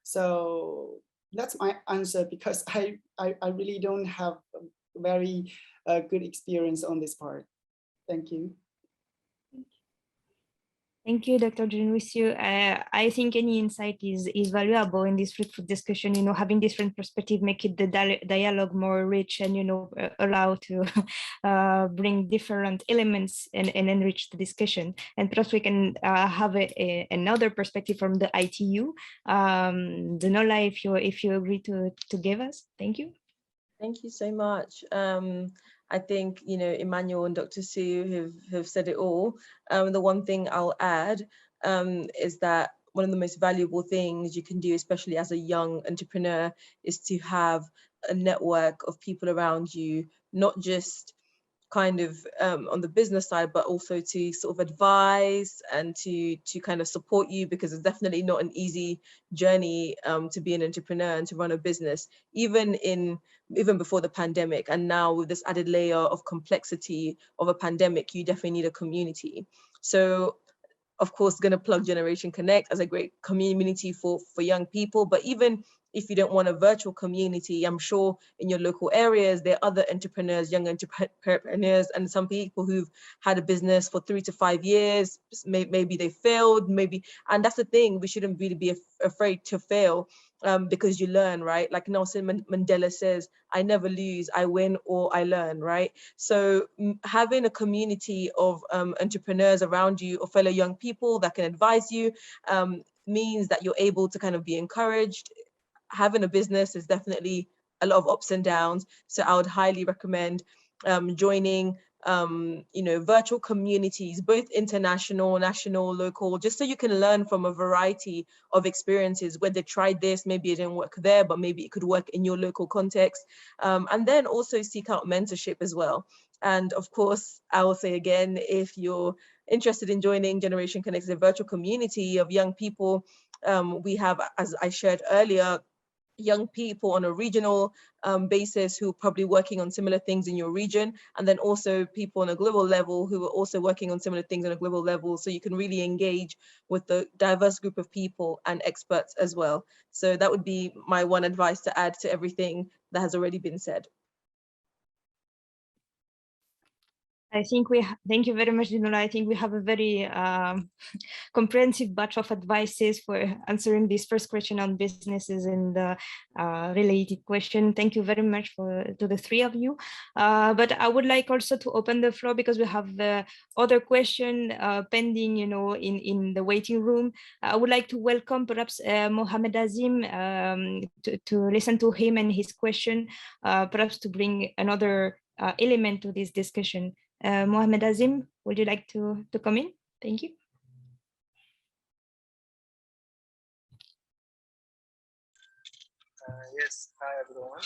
So that's my answer, because I really don't have a very good experience on this part. Thank you. Thank you, Dr. Junwusu. I think any insight is valuable in this fruitful discussion. You know, having different perspective make it the dialogue more rich, and, you know, allow to bring different elements and enrich the discussion. And perhaps we can have another perspective from the ITU. Danola, if you agree to give us, thank you. Thank you so much. I think, you know, Emmanuel and Dr. Sue have said it all. The one thing I'll add is that one of the most valuable things you can do, especially as a young entrepreneur, is to have a network of people around you, not just kind of on the business side, but also to sort of advise and to kind of support you, because it's definitely not an easy journey to be an entrepreneur and to run a business, even before the pandemic. And now with this added layer of complexity of a pandemic, you definitely need a community. So of course, going to plug Generation Connect as a great community for young people. But even if you don't want a virtual community, I'm sure in your local areas, there are other entrepreneurs, young entrepreneurs, and some people who've had a business for 3 to 5 years. Maybe they failed, and that's the thing, we shouldn't really be afraid to fail. Because you learn, right? Like Nelson Mandela says, I never lose, I win or I learn, right? So having a community of entrepreneurs around you, or fellow young people that can advise you, means that you're able to kind of be encouraged. Having a business is definitely a lot of ups and downs. So I would highly recommend joining you know, virtual communities, both international, national, local, just so you can learn from a variety of experiences. When they tried this, maybe it didn't work there, but maybe it could work in your local context. And then also seek out mentorship as well. And of course, I will say again, if you're interested in joining Generation Connect, a virtual community of young people, we have, as I shared earlier, young people on a regional basis who are probably working on similar things in your region, and then also people on a global level who are also working on similar things on a global level, so you can really engage with the diverse group of people and experts as well. So that would be my one advice to add to everything that has already been said. I think thank you very much, Dinola. I think we have a very comprehensive batch of advices for answering this first question on businesses and the related question. Thank you very much to the three of you. But I would like also to open the floor because we have other question pending, in the waiting room. I would like to welcome perhaps Mohamed Azim to listen to him and his question, perhaps to bring another element to this discussion. Mohamed Azim, would you like to come in? Thank you. Yes, hi everyone.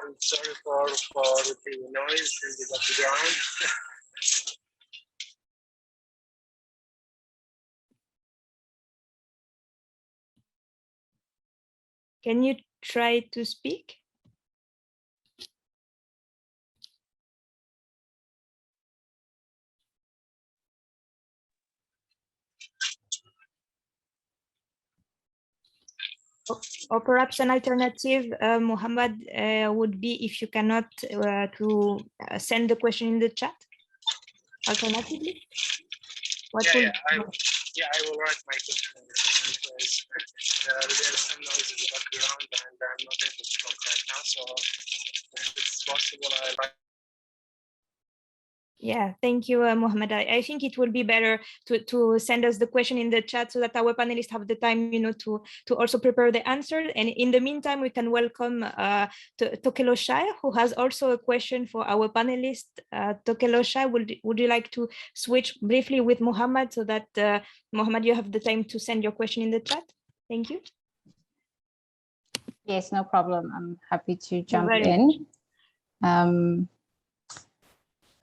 I'm sorry for the noise in the background. Can you try to speak? Or perhaps an alternative, Muhammad, would be if you cannot to send the question in the chat. Alternatively, I will write my question in the chat because there's some noise in the background and I'm not able to talk right now. So if it's possible, I'll write. Yeah, thank you, Mohammed. I think it will be better to send us the question in the chat so that our panelists have the time, to also prepare the answer. And in the meantime, we can welcome Tokelo Shai, who has also a question for our panelist. Tokelo Shai, would you like to switch briefly with Mohammed so that Mohammed, you have the time to send your question in the chat? Thank you. Yes, no problem. I'm happy to jump in.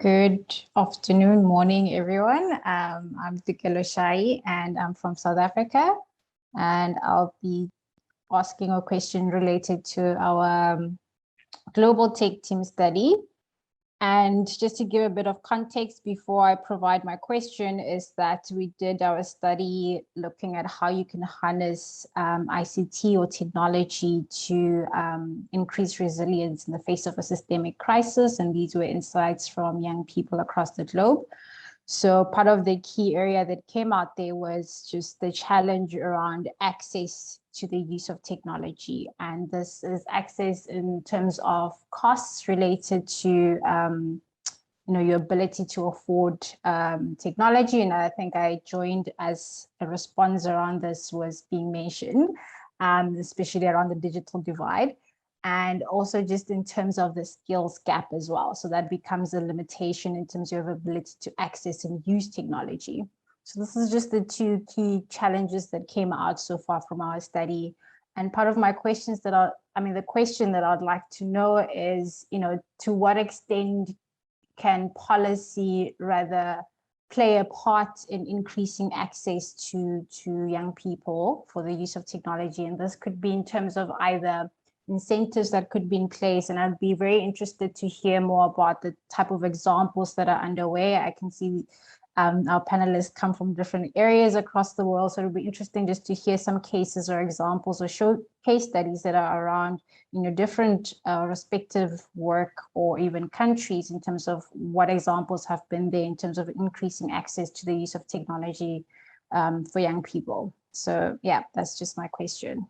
Good afternoon, morning, everyone. I'm Tokelo Shai and I'm from South Africa. And I'll be asking a question related to our global tech team study. And just to give a bit of context before I provide my question is that we did our study looking at how you can harness ICT or technology to increase resilience in the face of a systemic crisis. And these were insights from young people across the globe. So part of the key area that came out there was just the challenge around access to the use of technology. And this is access in terms of costs related to, your ability to afford technology. And I think I joined as a response around this was being mentioned, especially around the digital divide. And also just in terms of the skills gap as well. So that becomes a limitation in terms of your ability to access and use technology. So this is just the two key challenges that came out so far from our study. And part of my questions the question that I'd like to know is, to what extent can policy rather play a part in increasing access to young people for the use of technology? And this could be in terms of either incentives that could be in place. And I'd be very interested to hear more about the type of examples that are underway. I can see our panelists come from different areas across the world. So it'll be interesting just to hear some cases or examples or show case studies that are around, different respective work or even countries in terms of what examples have been there in terms of increasing access to the use of technology for young people. So yeah, that's just my question.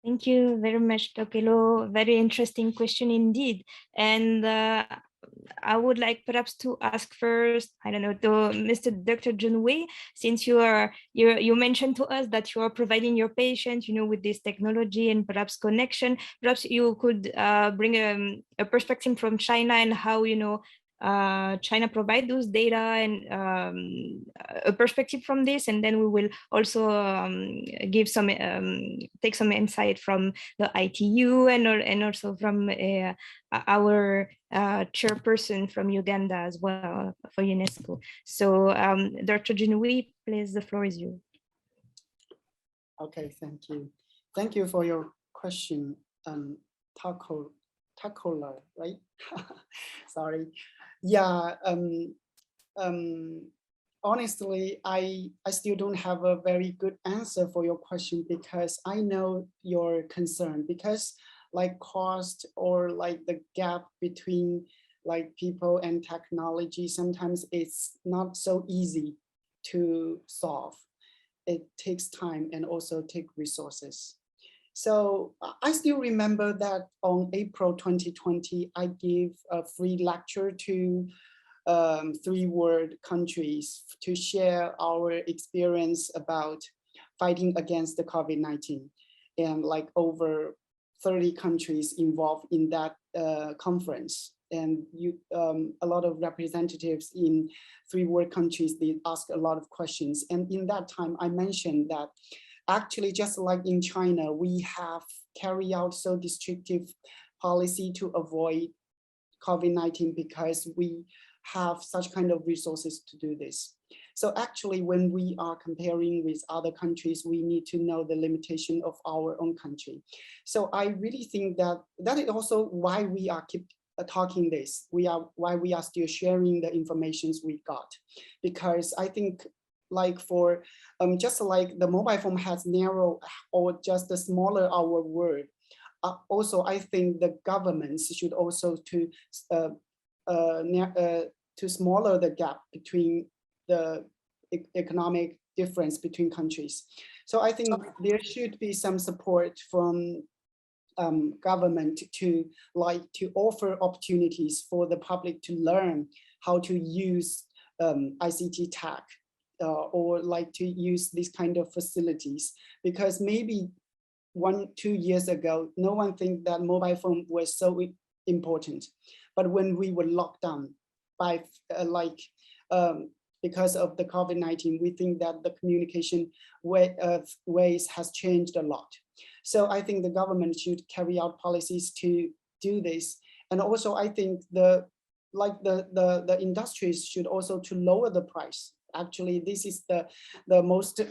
Thank you very much, Tokelo. Very interesting question indeed. And I would like perhaps to ask first, I don't know, to Mr. Dr. Junwei, since you mentioned to us that you are providing your patients, with this technology and perhaps connection. Perhaps you could bring a perspective from China and how, China provide those data and a perspective from this, and then we will also give some take some insight from the ITU and also from our chairperson from Uganda as well for UNESCO. So Dr. Junwei, please, the floor is yours. Okay, thank you. Thank you for your question, Takola, right? Sorry. Yeah, honestly, I still don't have a very good answer for your question, because I know your concern, because like cost or like the gap between like people and technology, sometimes it's not so easy to solve. It takes time and also take resources. So I still remember that on April 2020, I gave a free lecture to 3 world countries to share our experience about fighting against the COVID-19, and like over 30 countries involved in that conference. And a lot of representatives in 3 world countries, they ask a lot of questions. And in that time, I mentioned that actually, just like in China, we have carried out so restrictive policy to avoid COVID-19 because we have such kind of resources to do this. So actually, when we are comparing with other countries, we need to know the limitation of our own country. So I really think that that is also why we are keep talking this. Why we are still sharing the informations we got, because I think like for just like the mobile phone has narrow or just a smaller our world. Also, I think the governments should also to smaller the gap between the economic difference between countries. So I think there should be some support from government to offer opportunities for the public to learn how to use ICT tech or like to use these kind of facilities, because maybe 1-2 years ago, no one think that mobile phone was so important. But when we were locked down by because of the COVID-19, we think that the communication ways has changed a lot. So I think the government should carry out policies to do this. And also I think the industries should also to lower the price. Actually, this is the most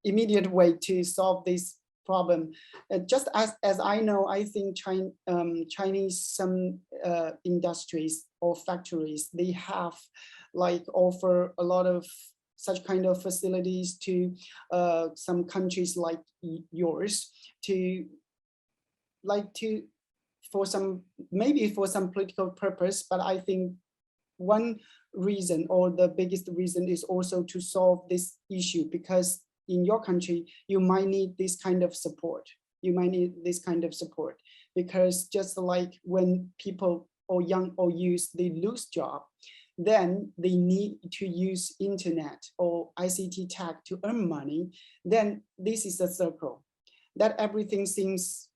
immediate way to solve this problem. Just as I know, I think Chinese some industries or factories, they have like offer a lot of such kind of facilities to some countries like yours to for some, maybe for some political purpose. But I think one reason or the biggest reason is also to solve this issue, because in your country, you might need this kind of support. You might need this kind of support because just like when people or young or youth, they lose job, then they need to use internet or ICT tech to earn money. Then this is a circle that everything seems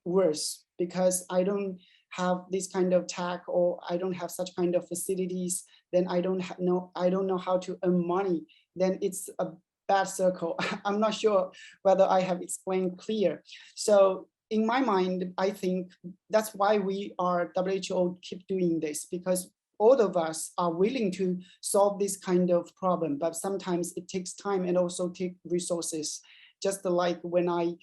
worse because I don't have this kind of tech or I don't have such kind of facilities. Then I don't know how to earn money. Then it's a bad circle. I'm not sure whether I have explained clear. So in my mind, I think that's why we are WHO keep doing this, because all of us are willing to solve this kind of problem, but sometimes it takes time and also take resources. Just like when I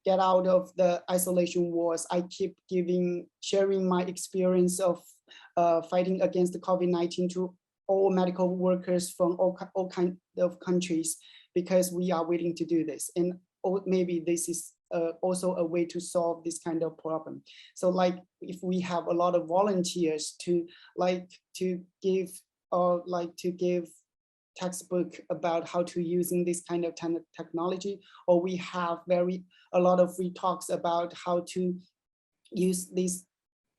get out of the isolation wars, I keep sharing my experience of fighting against the COVID-19 to all medical workers from all kinds of countries, because we are willing to do this. And maybe this is also a way to solve this kind of problem. So like if we have a lot of volunteers to give textbook about how to using this kind of technology, or we have a lot of free talks about how to use this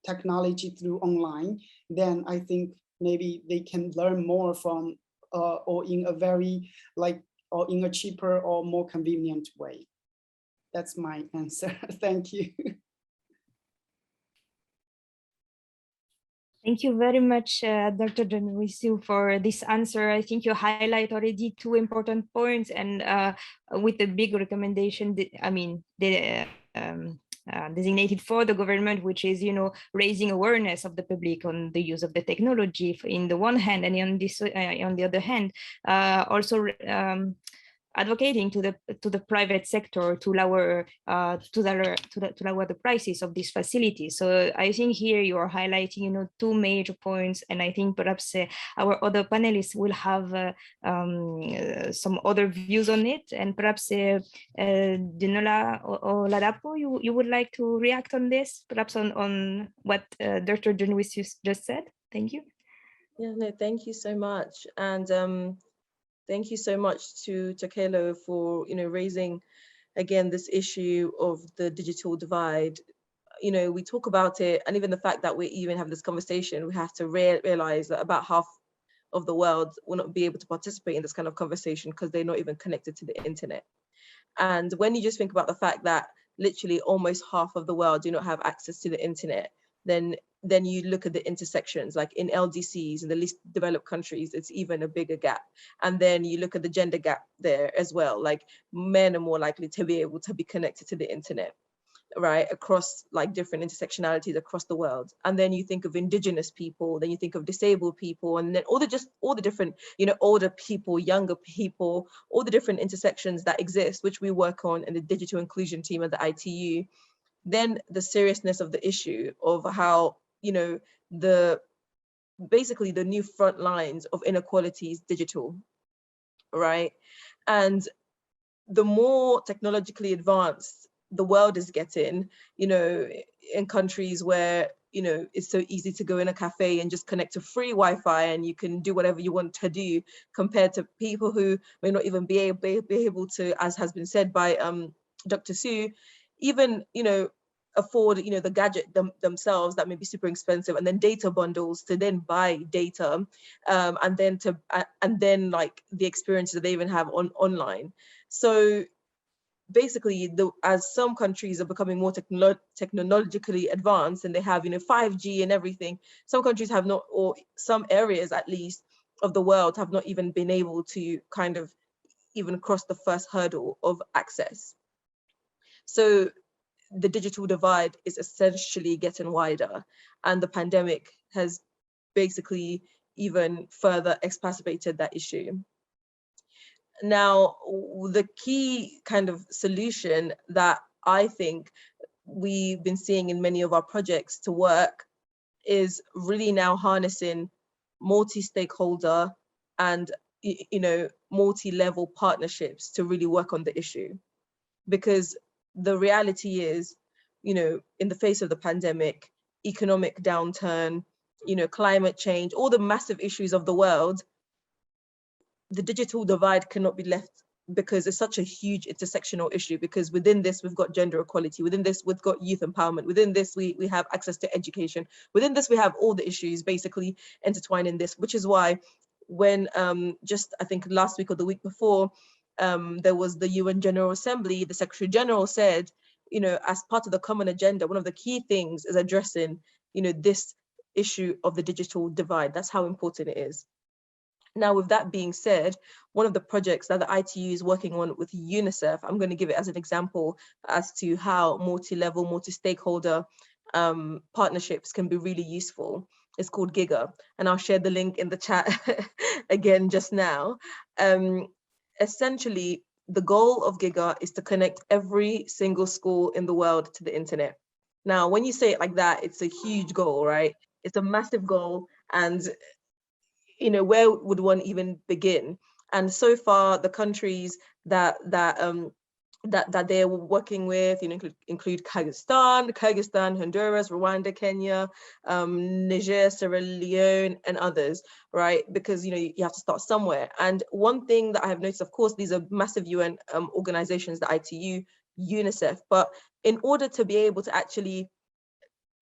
technology through online, then I think maybe they can learn more from or in a cheaper or more convenient way. That's my answer. Thank you. Thank you very much, Dr. Janwisu, for this answer. I think you highlight already 2 important points, and with a big recommendation, designated for the government, which is, raising awareness of the public on the use of the technology in the one hand, and on the other hand, also advocating to the private sector to lower to lower the prices of these facilities. So I think here you are highlighting, you know, two major points, and I think perhaps our other panelists will have some other views on it, and perhaps Dinola or Ladapo, you would like to react on this, perhaps on what Dr. Junwis just said. Thank you. Yeah, no, thank you so much. And thank you so much to Takelo for, you know, raising again this issue of the digital divide. You know, we talk about it, and even the fact that we even have this conversation, we have to realize that about half of the world will not be able to participate in this kind of conversation because they're not even connected to the internet. And when you just think about the fact that literally almost half of the world do not have access to the internet, then you look at the intersections, like in LDCs, in the least developed countries, it's even a bigger gap. And then you look at the gender gap there as well, like men are more likely to be able to be connected to the internet, right, across like different intersectionalities across the world. And then you think of indigenous people, then you think of disabled people, and then all the different, you know, older people, younger people, all the different intersections that exist, which we work on in the digital inclusion team at the ITU. Then the seriousness of the issue of how, you know, basically the new front lines of inequality is digital, right? And the more technologically advanced the world is getting, you know, in countries where, you know, it's so easy to go in a cafe and just connect to free Wi-Fi and you can do whatever you want to do, compared to people who may not even be able to, as has been said by Dr. Sue, even, you know, afford, you know, the gadget themselves that may be super expensive, and then data bundles to then buy data, and then like the experiences that they even have online. So basically, as some countries are becoming more technologically advanced and they have, you know, 5G and everything, some countries have not, or some areas at least of the world have not even been able to kind of even cross the first hurdle of access. So the digital divide is essentially getting wider, and the pandemic has basically even further exacerbated that issue. Now, the key kind of solution that I think we've been seeing in many of our projects to work is really now harnessing multi-stakeholder and, you know, multi-level partnerships to really work on the issue. Because the reality is, you know, in the face of the pandemic, economic downturn, you know, climate change, all the massive issues of the world, the digital divide cannot be left, because it's such a huge intersectional issue. Because within this, we've got gender equality. Within this, we've got youth empowerment. Within this, we have access to education. Within this, we have all the issues basically intertwined in this, which is why when just I think last week or the week before, there was the UN General Assembly, the Secretary General said, you know, as part of the common agenda, one of the key things is addressing, you know, this issue of the digital divide. That's how important it is. Now, with that being said, one of the projects that the ITU is working on with UNICEF, I'm going to give it as an example as to how multi-level, multi-stakeholder partnerships can be really useful. It's called GIGA, and I'll share the link in the chat again just now. Essentially, the goal of GIGA is to connect every single school in the world to the internet. Now, when you say it like that, it's a huge goal, right? It's a massive goal, and you know, where would one even begin? And so far, the countries that they're working with, you know, include Kyrgyzstan, Honduras, Rwanda, Kenya, Niger, Sierra Leone, and others, right? Because, you know, you have to start somewhere. And one thing that I have noticed, of course, these are massive UN organizations, the ITU, UNICEF, but in order to be able to actually,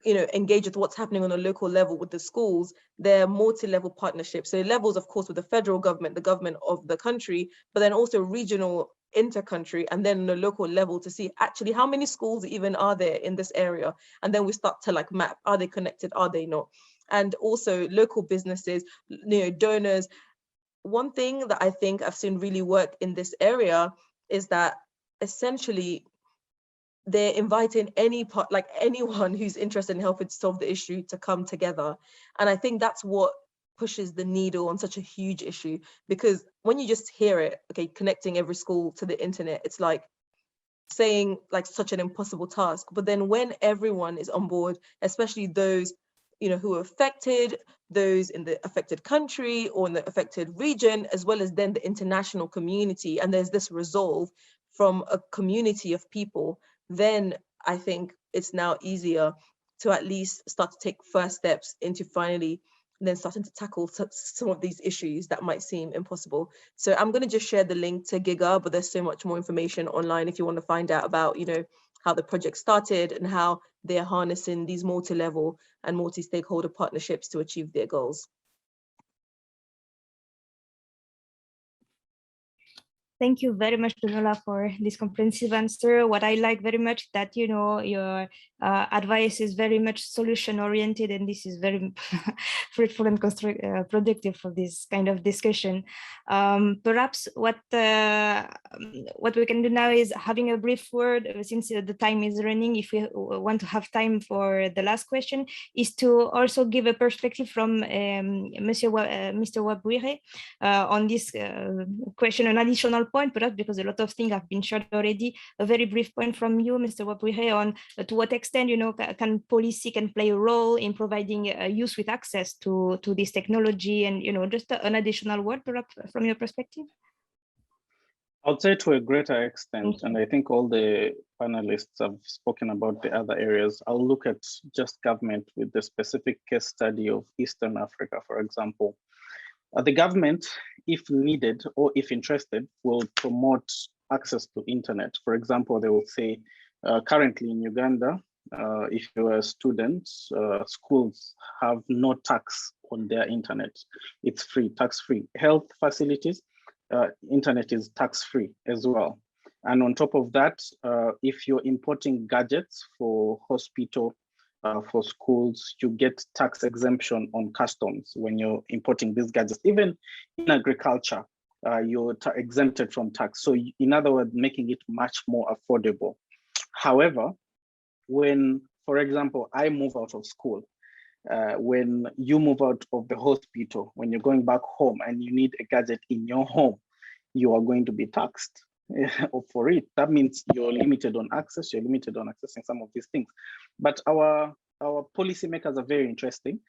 you know, engage with what's happening on a local level with the schools, they're multi-level partnerships. So levels, of course, with the federal government, the government of the country, but then also regional, inter-country, and then the local level to see actually how many schools even are there in this area. And then we start to like map, are they connected, are they not? And also local businesses, you know, donors. One thing that I think I've seen really work in this area is that essentially they're inviting anyone who's interested in helping to solve the issue to come together. And I think that's what pushes the needle on such a huge issue, because when you just hear it, okay, connecting every school to the internet, it's like saying like such an impossible task. But then when everyone is on board, especially those, you know, who are affected, those in the affected country or in the affected region, as well as then the international community, and there's this resolve from a community of people, then I think it's now easier to at least start to take first steps into finally then starting to tackle some of these issues that might seem impossible. So I'm going to just share the link to Giga, but there's so much more information online if you want to find out about, you know, how the project started and how they're harnessing these multi-level and multi-stakeholder partnerships to achieve their goals. Thank you very much, Dunola, for this comprehensive answer. What I like very much that, you know, your advice is very much solution oriented, and this is very fruitful and productive for this kind of discussion. Perhaps what we can do now is having a brief word, since the time is running, if we want to have time for the last question, is to also give a perspective from Mr. Wabwire on this question, an additional point, perhaps because a lot of things have been shared already. A very brief point from you, Mr. Wabwire, on to what extent, you know, can policy can play a role in providing youth with access to this technology, and, you know, just an additional word, perhaps from your perspective. I would say to a greater extent, and I think all the panelists have spoken about the other areas. I'll look at just government with the specific case study of Eastern Africa, for example. The government, if needed or if interested, will promote access to internet. For example, they will say, currently in Uganda, if you're a student, schools have no tax on their internet. It's free, tax-free. Health facilities, internet is tax-free as well. And on top of that, if you're importing gadgets for hospital, for schools, you get tax exemption on customs when you're importing these gadgets. Even in agriculture, you're exempted from tax. So in other words, making it much more affordable. However, when, for example, I move out of school, when you move out of the hospital, when you're going back home and you need a gadget in your home, you are going to be taxed for it. That means you're limited on access, you're limited on accessing some of these things. But our policymakers are very interesting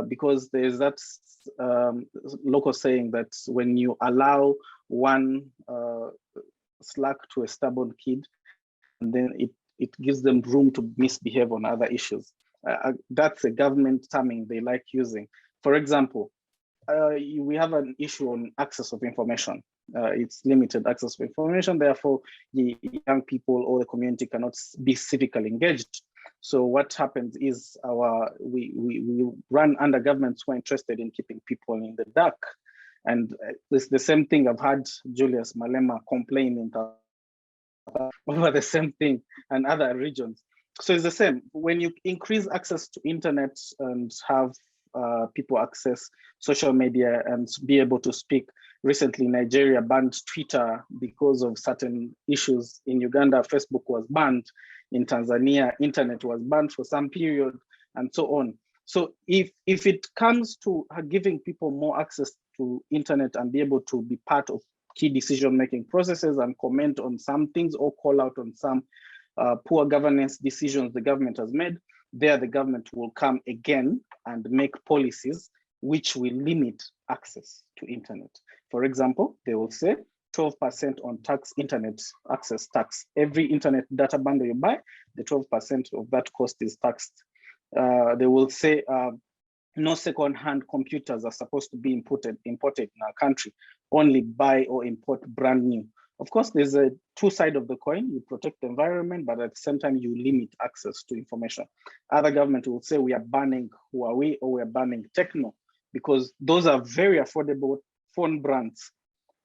because there's that local saying that when you allow one slack to a stubborn kid, and then it gives them room to misbehave on other issues. That's a government terming they like using. For example, we have an issue on access of information. It's limited access to information, therefore the young people or the community cannot be civically engaged. So what happens is we run under governments who are interested in keeping people in the dark. And it's the same thing. I've had Julius Malema complaining over the same thing and other regions. So it's the same. When you increase access to internet and have people access social media and be able to speak. Recently, Nigeria banned Twitter because of certain issues. In Uganda, Facebook was banned. In Tanzania, internet was banned for some period, and so on. So if it comes to giving people more access to internet and be able to be part of key decision-making processes and comment on some things or call out on some poor governance decisions the government has made, there the government will come again and make policies which will limit access to internet. For example, they will say 12% on internet access tax. Every internet data bundle you buy, the 12% of that cost is taxed. They will say no second-hand computers are supposed to be imported in our country. Only buy or import brand new. Of course, there's a two sides of the coin. You protect the environment, but at the same time, you limit access to information. Other government will say we are banning Huawei or we are banning Techno because those are very affordable phone brands.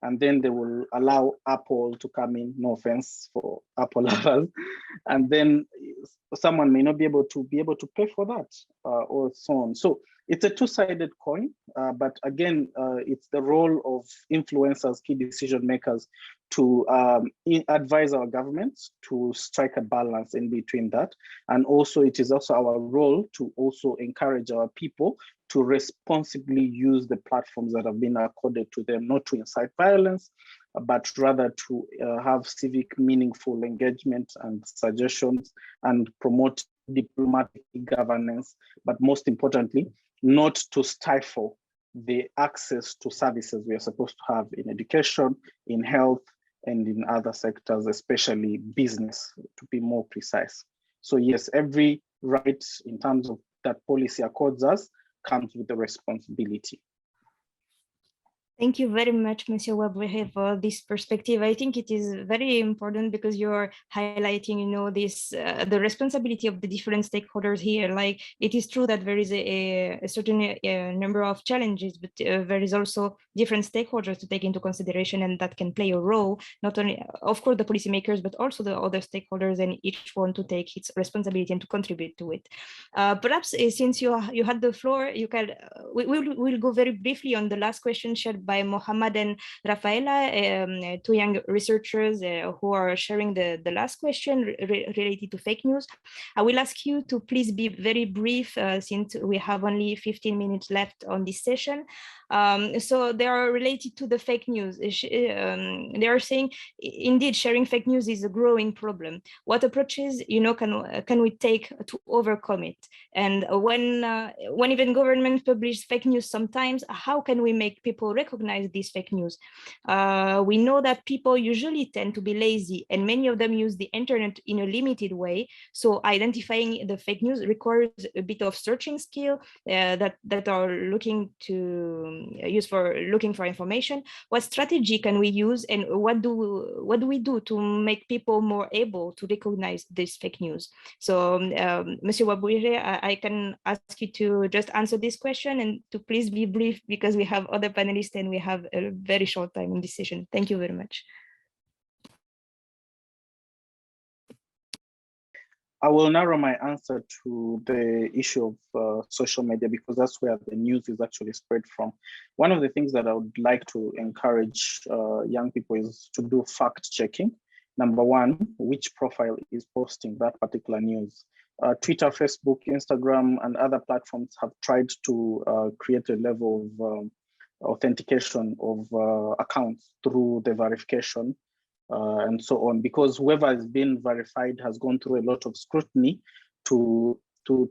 And then they will allow Apple to come in, no offense for Apple lovers. And then someone may not be able to pay for that or so on. So it's a two-sided coin, but again, it's the role of influencers, key decision makers to advise our governments to strike a balance in between that. And also it is also our role to also encourage our people to responsibly use the platforms that have been accorded to them, not to incite violence, but rather to have civic, meaningful engagement and suggestions and promote diplomatic governance, but most importantly, not to stifle the access to services we are supposed to have in education, in health, and in other sectors, especially business, to be more precise. So yes, every right in terms of that policy accords us comes with the responsibility. Thank you very much, Monsieur Wabuere, for this perspective. I think it is very important because you're highlighting, this the responsibility of the different stakeholders here. Like, it is true that there is a certain number of challenges, but there is also different stakeholders to take into consideration, and that can play a role. Not only, of course, the policymakers, but also the other stakeholders, and each one to take its responsibility and to contribute to it. Perhaps since you had the floor, you can. We'll go very briefly on the last question shared by Mohammed and Rafaela, two young researchers who are sharing the last question related to fake news. I will ask you to please be very brief since we have only 15 minutes left on this session. So they are related to the fake news. They are saying, indeed, sharing fake news is a growing problem. What approaches, can we take to overcome it? And when even governments publish fake news sometimes, how can we make people recognize these fake news? We know that people usually tend to be lazy, and many of them use the internet in a limited way. So identifying the fake news requires a bit of searching skill that are looking to use for looking for information. What strategy can we use, and what do we do to make people more able to recognize this fake news? So Monsieur Wabuere, I can ask you to just answer this question and to please be brief because we have other panelists and we have a very short time in this session. Thank you very much. I will narrow my answer to the issue of social media because that's where the news is actually spread from. One of the things that I would like to encourage young people is to do fact checking. Number one, which profile is posting that particular news? Twitter, Facebook, Instagram, and other platforms have tried to create a level of authentication of accounts through the verification and so on, because whoever has been verified has gone through a lot of scrutiny to prove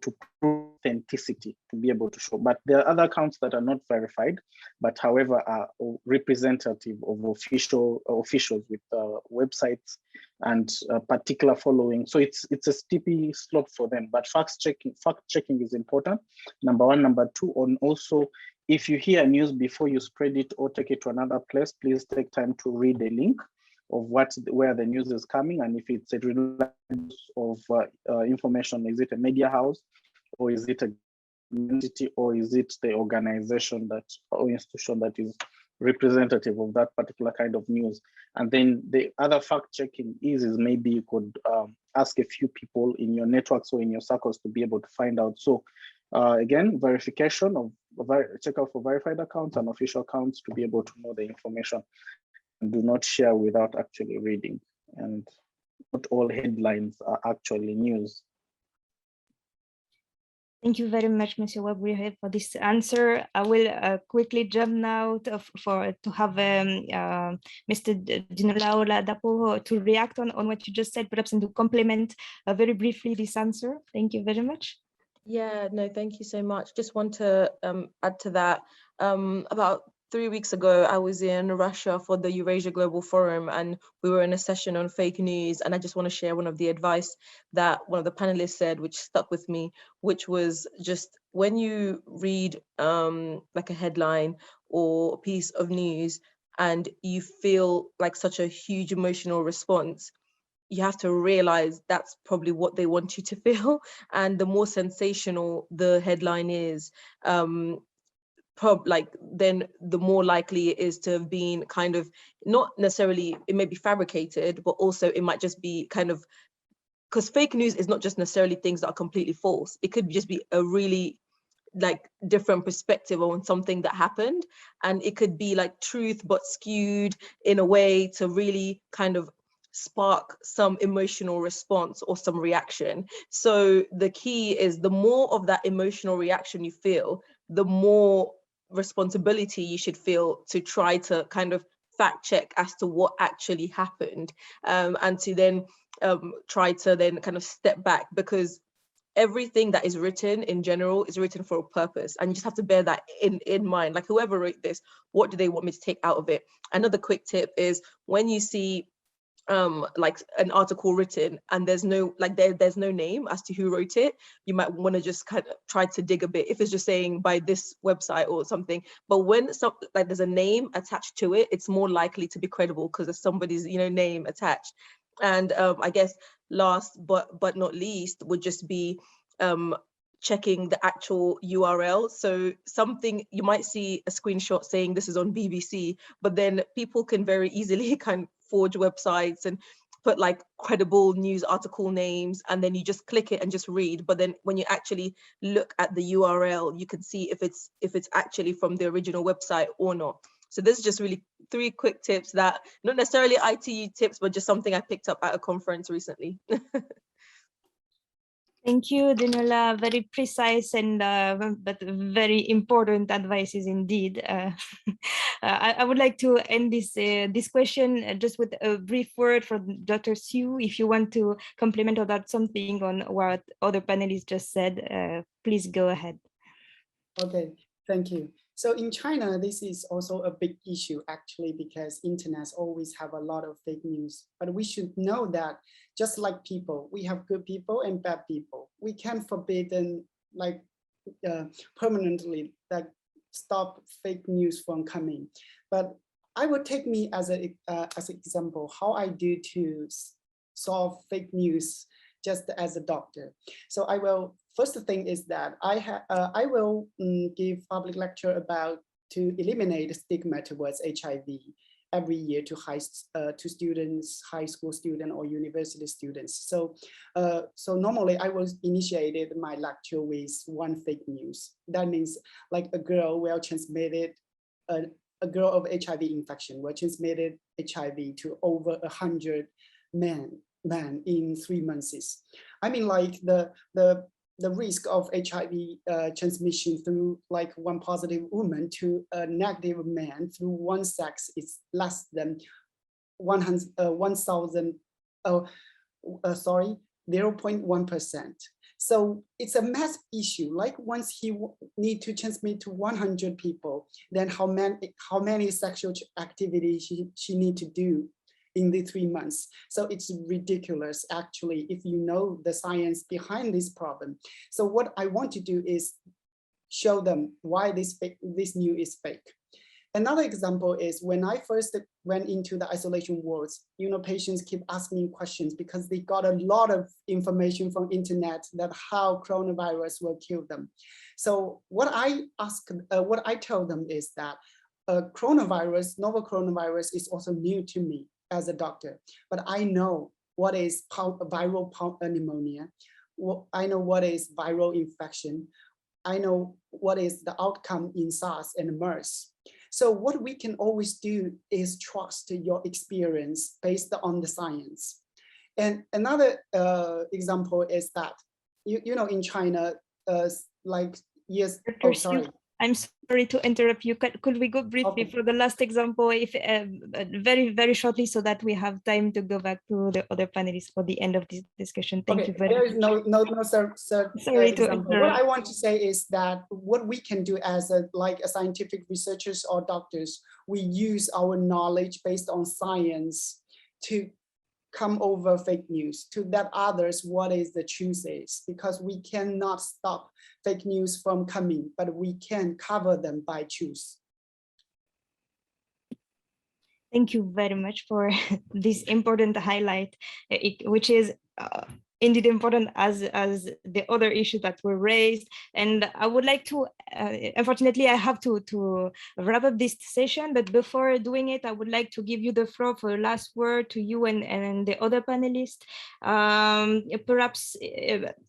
authenticity, to be able to show. But there are other accounts that are not verified, but however are representative of officials with websites and particular following. So it's a steepy slope for them. But fact checking is important. Number one. Number two, on also, if you hear news before you spread it or take it to another place, please take time to read the link of where the news is coming, and if it's a reliable of information, is it a media house, or is it a entity, or is it the organization that or institution that is representative of that particular kind of news? And then the other fact checking is maybe you could ask a few people in your networks or in your circles to be able to find out. So again, verification of check out for verified accounts and official accounts to be able to know the information. And do not share without actually reading. And not all headlines are actually news. Thank you very much, Monsieur Wabuere, for this answer. I will quickly jump now to have Mr. Dinolaola Dapo to react on what you just said, perhaps, and to complement very briefly this answer. Thank you very much. Yeah, no, thank you so much. Just want to add to that. About 3 weeks ago, I was in Russia for the Eurasia Global Forum, and we were in a session on fake news. And I just want to share one of the advice that one of the panelists said, which stuck with me, which was just when you read like a headline or a piece of news and you feel like such a huge emotional response, you have to realize that's probably what they want you to feel. And the more sensational the headline is, then the more likely it is to have been kind of, not necessarily, it may be fabricated, but also it might just be kind of, because fake news is not just necessarily things that are completely false. It could just be a really different perspective on something that happened. And it could be like truth, but skewed in a way to really kind of spark some emotional response or some reaction. So the key is the more of that emotional reaction you feel, the more responsibility you should feel to try to kind of fact check as to what actually happened, and to then try to then kind of step back, because everything that is written in general is written for a purpose, and you just have to bear that in mind. Like, whoever wrote this, what do they want me to take out of it? Another quick tip is, when you see like an article written and there's no there's no name as to who wrote it, you might want to just kind of try to dig a bit, if it's just saying by this website or something. But when there's a name attached to it, it's more likely to be credible because there's somebody's name attached. And I guess last but not least would just be checking the actual URL. So something, you might see a screenshot saying this is on BBC, but then people can very easily kind of forge websites and put like credible news article names, and then you just click it and just read. But then when you actually look at the URL, you can see if it's actually from the original website or not. So this is just really 3 quick tips that not necessarily ITU tips, but just something I picked up at a conference recently. Thank you, Daniela. Very precise and but very important advices indeed. I would like to end this question just with a brief word from Dr. Sue. If you want to complement or add something on what other panelists just said, please go ahead. Okay, thank you. So in China, this is also a big issue actually, because internets always have a lot of fake news. But we should know that just like people, we have good people and bad people. We can't forbid them like permanently, like stop fake news from coming. But I would take me as an example how I do to solve fake news just as a doctor. So I will. First thing is that I will give public lecture about to eliminate stigma towards HIV every year to students, high school students or university students. So so normally I will initiate my lecture with one fake news. That means like a girl will transmitted a girl of HIV infection will transmitted HIV to over 100 men in 3 months. I mean, like the risk of HIV transmission through like one positive woman to a negative man through one sex is less than 0.1%. So it's a massive issue. Like once he need to transmit to 100 people, then how many sexual activities she need to do in the 3 months. So it's ridiculous, actually, if you know the science behind this problem. So what I want to do is show them why this news is fake. Another example is when I first went into the isolation wards, patients keep asking questions because they got a lot of information from internet that how coronavirus will kill them. So what I tell them is that novel coronavirus is also new to me as a doctor, but I know what is viral pneumonia. I know what is viral infection. I know what is the outcome in SARS and MERS. So what we can always do is trust your experience based on the science. And another example is that, in China, like years, oh, sorry. I'm sorry to interrupt you. Could we go briefly for the last example, if very, very shortly, so that we have time to go back to the other panelists for the end of this discussion. Thank you very much. There is no sorry to example. What I want to say is that what we can do as a scientific researchers or doctors, we use our knowledge based on science to come over fake news, to let others what is the truth is, because we cannot stop fake news from coming, but we can cover them by truth. Thank you very much for this important highlight, which is indeed important as the other issues that were raised. And I would like to, unfortunately, I have to wrap up this session, but before doing it, I would like to give you the floor for a last word to you and the other panelists. Perhaps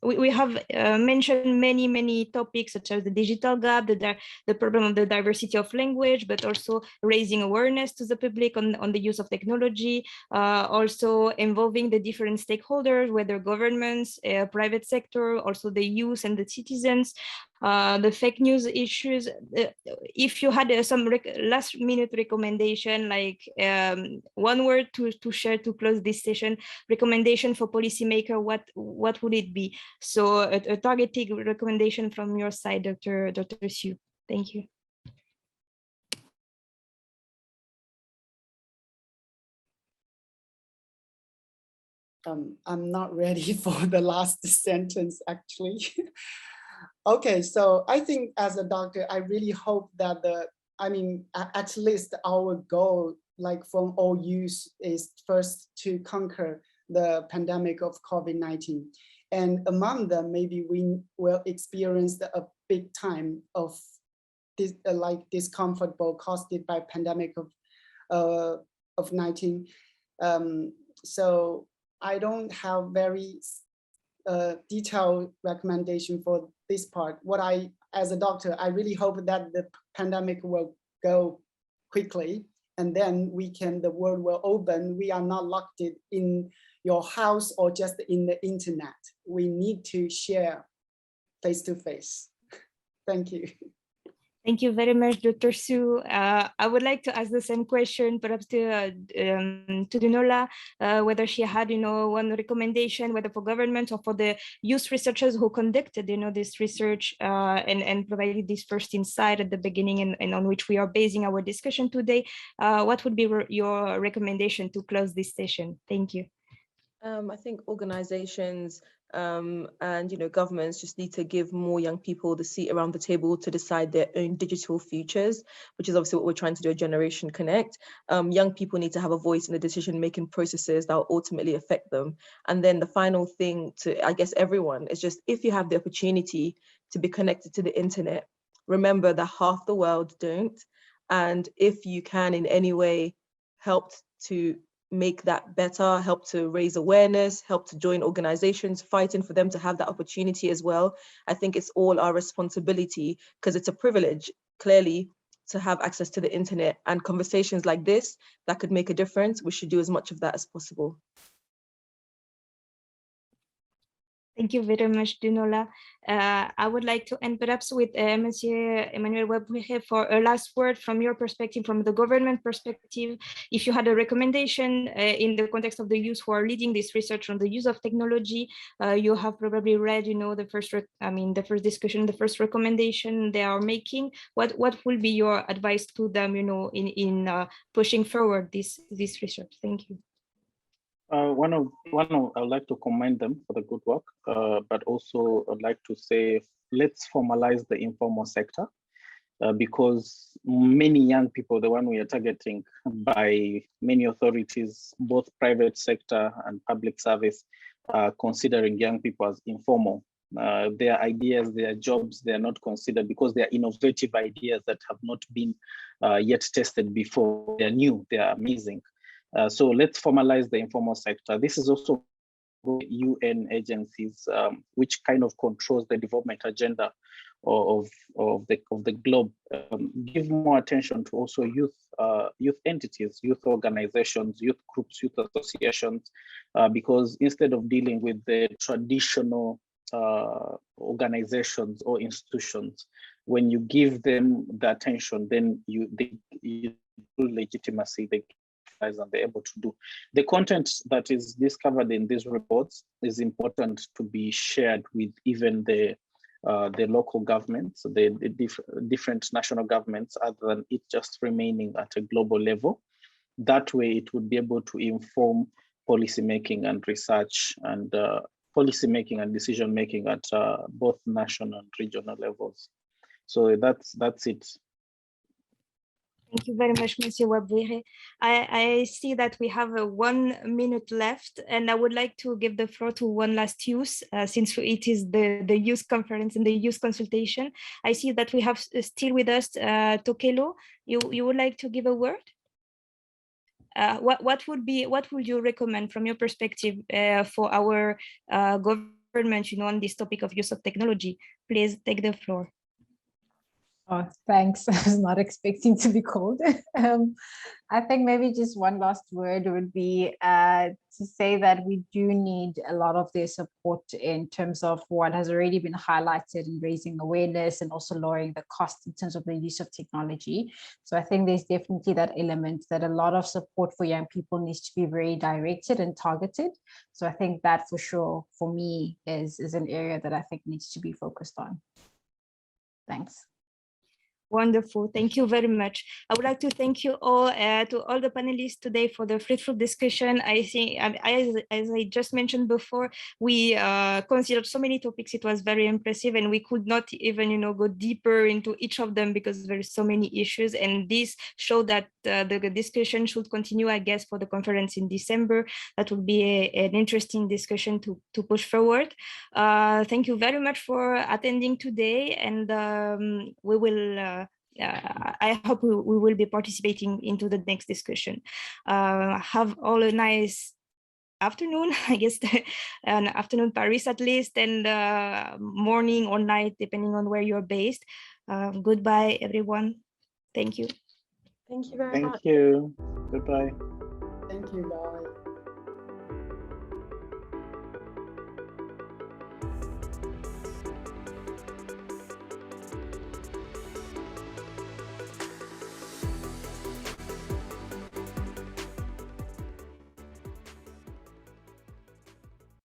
we have mentioned many topics, such as the digital gap, the problem of the diversity of language, but also raising awareness to the public on the use of technology, also involving the different stakeholders, whether government, governments, private sector, also the youth and the citizens, the fake news issues. If you had some last minute recommendation, like one word to share to close this session, recommendation for policymaker, what would it be? So a targeted recommendation from your side, Dr. Xu. Thank you. I'm not ready for the last sentence, actually. Okay, so I think as a doctor, I really hope that at least our goal, like from all youth, is first to conquer the pandemic of COVID-19. And among them, maybe we will experience a big time of this, discomfort caused by pandemic of 19. So I don't have very detailed recommendation for this part. As a doctor, I really hope that the pandemic will go quickly, and then the world will open. We are not locked in your house or just in the internet. We need to share face to face. Thank you. Thank you very much, Dr. Xu. I would like to ask the same question, perhaps to Dunola, whether she had, one recommendation, whether for government or for the youth researchers who conducted, this research and provided this first insight at the beginning and on which we are basing our discussion today. What would be your recommendation to close this session? Thank you. I think organizations and governments just need to give more young people the seat around the table to decide their own digital futures, which is obviously what we're trying to do at Generation Connect. Young people need to have a voice in the decision-making processes that will ultimately affect them. And then the final thing to, I guess, everyone is just, if you have the opportunity to be connected to the internet, remember that half the world don't. And if you can in any way help to make that better, help to raise awareness, help to join organizations fighting for them to have that opportunity as well. I think it's all our responsibility, because it's a privilege, clearly, to have access to the internet, and conversations like this that could make a difference. We should do as much of that as possible. Thank you very much, Dunola. I would like to end perhaps with Monsieur Emmanuel Wabouire for a last word from your perspective, from the government perspective. If you had a recommendation in the context of the youth who are leading this research on the use of technology, you have probably read, the first discussion, the first recommendation they are making. What will be your advice to them, in pushing forward this research? Thank you. One of I'd like to commend them for the good work, but also I'd like to say, let's formalize the informal sector, because many young people, the one we are targeting by many authorities, both private sector and public service, are considering young people as informal. Their ideas, their jobs, they are not considered because they are innovative ideas that have not been yet tested before. They are new, they are amazing. So let's formalize the informal sector. This is also UN agencies, which kind of controls the development agenda of the globe. Give more attention to also youth entities, youth organizations, youth groups, youth associations, because instead of dealing with the traditional organizations or institutions, when you give them the attention, then you legitimacy they and they're able to do. The content that is discovered in these reports is important to be shared with even the local governments, the different national governments, other than it just remaining at a global level. That way it would be able to inform policymaking and research and policymaking and decision-making at both national and regional levels. So that's it. Thank you very much, Monsieur Wabouire. I see that we have 1 minute left, and I would like to give the floor to one last youth, since it is the youth conference and the youth consultation. I see that we have still with us Tokelo. You would like to give a word? What would you recommend from your perspective for our government, on this topic of use of technology? Please take the floor. Oh, thanks. I was not expecting to be called. I think maybe just one last word would be to say that we do need a lot of their support in terms of what has already been highlighted in raising awareness and also lowering the cost in terms of the use of technology. So I think there's definitely that element that a lot of support for young people needs to be very directed and targeted. So I think that for sure, for me, is an area that I think needs to be focused on. Thanks. Wonderful. Thank you very much. I would like to thank you all, to all the panelists today for the fruitful discussion. I think, as I just mentioned before, we considered so many topics. It was very impressive, and we could not even, go deeper into each of them because there is so many issues. And this showed that the discussion should continue, I guess, for the conference in December. That would be an interesting discussion to push forward. Thank you very much for attending today, and we will. I hope we will be participating into the next discussion. Have all a nice afternoon, I guess, an afternoon Paris at least, and morning or night, depending on where you're based. Goodbye, everyone. Thank you. Thank you very much. Thank you. Goodbye. Thank you, Laura.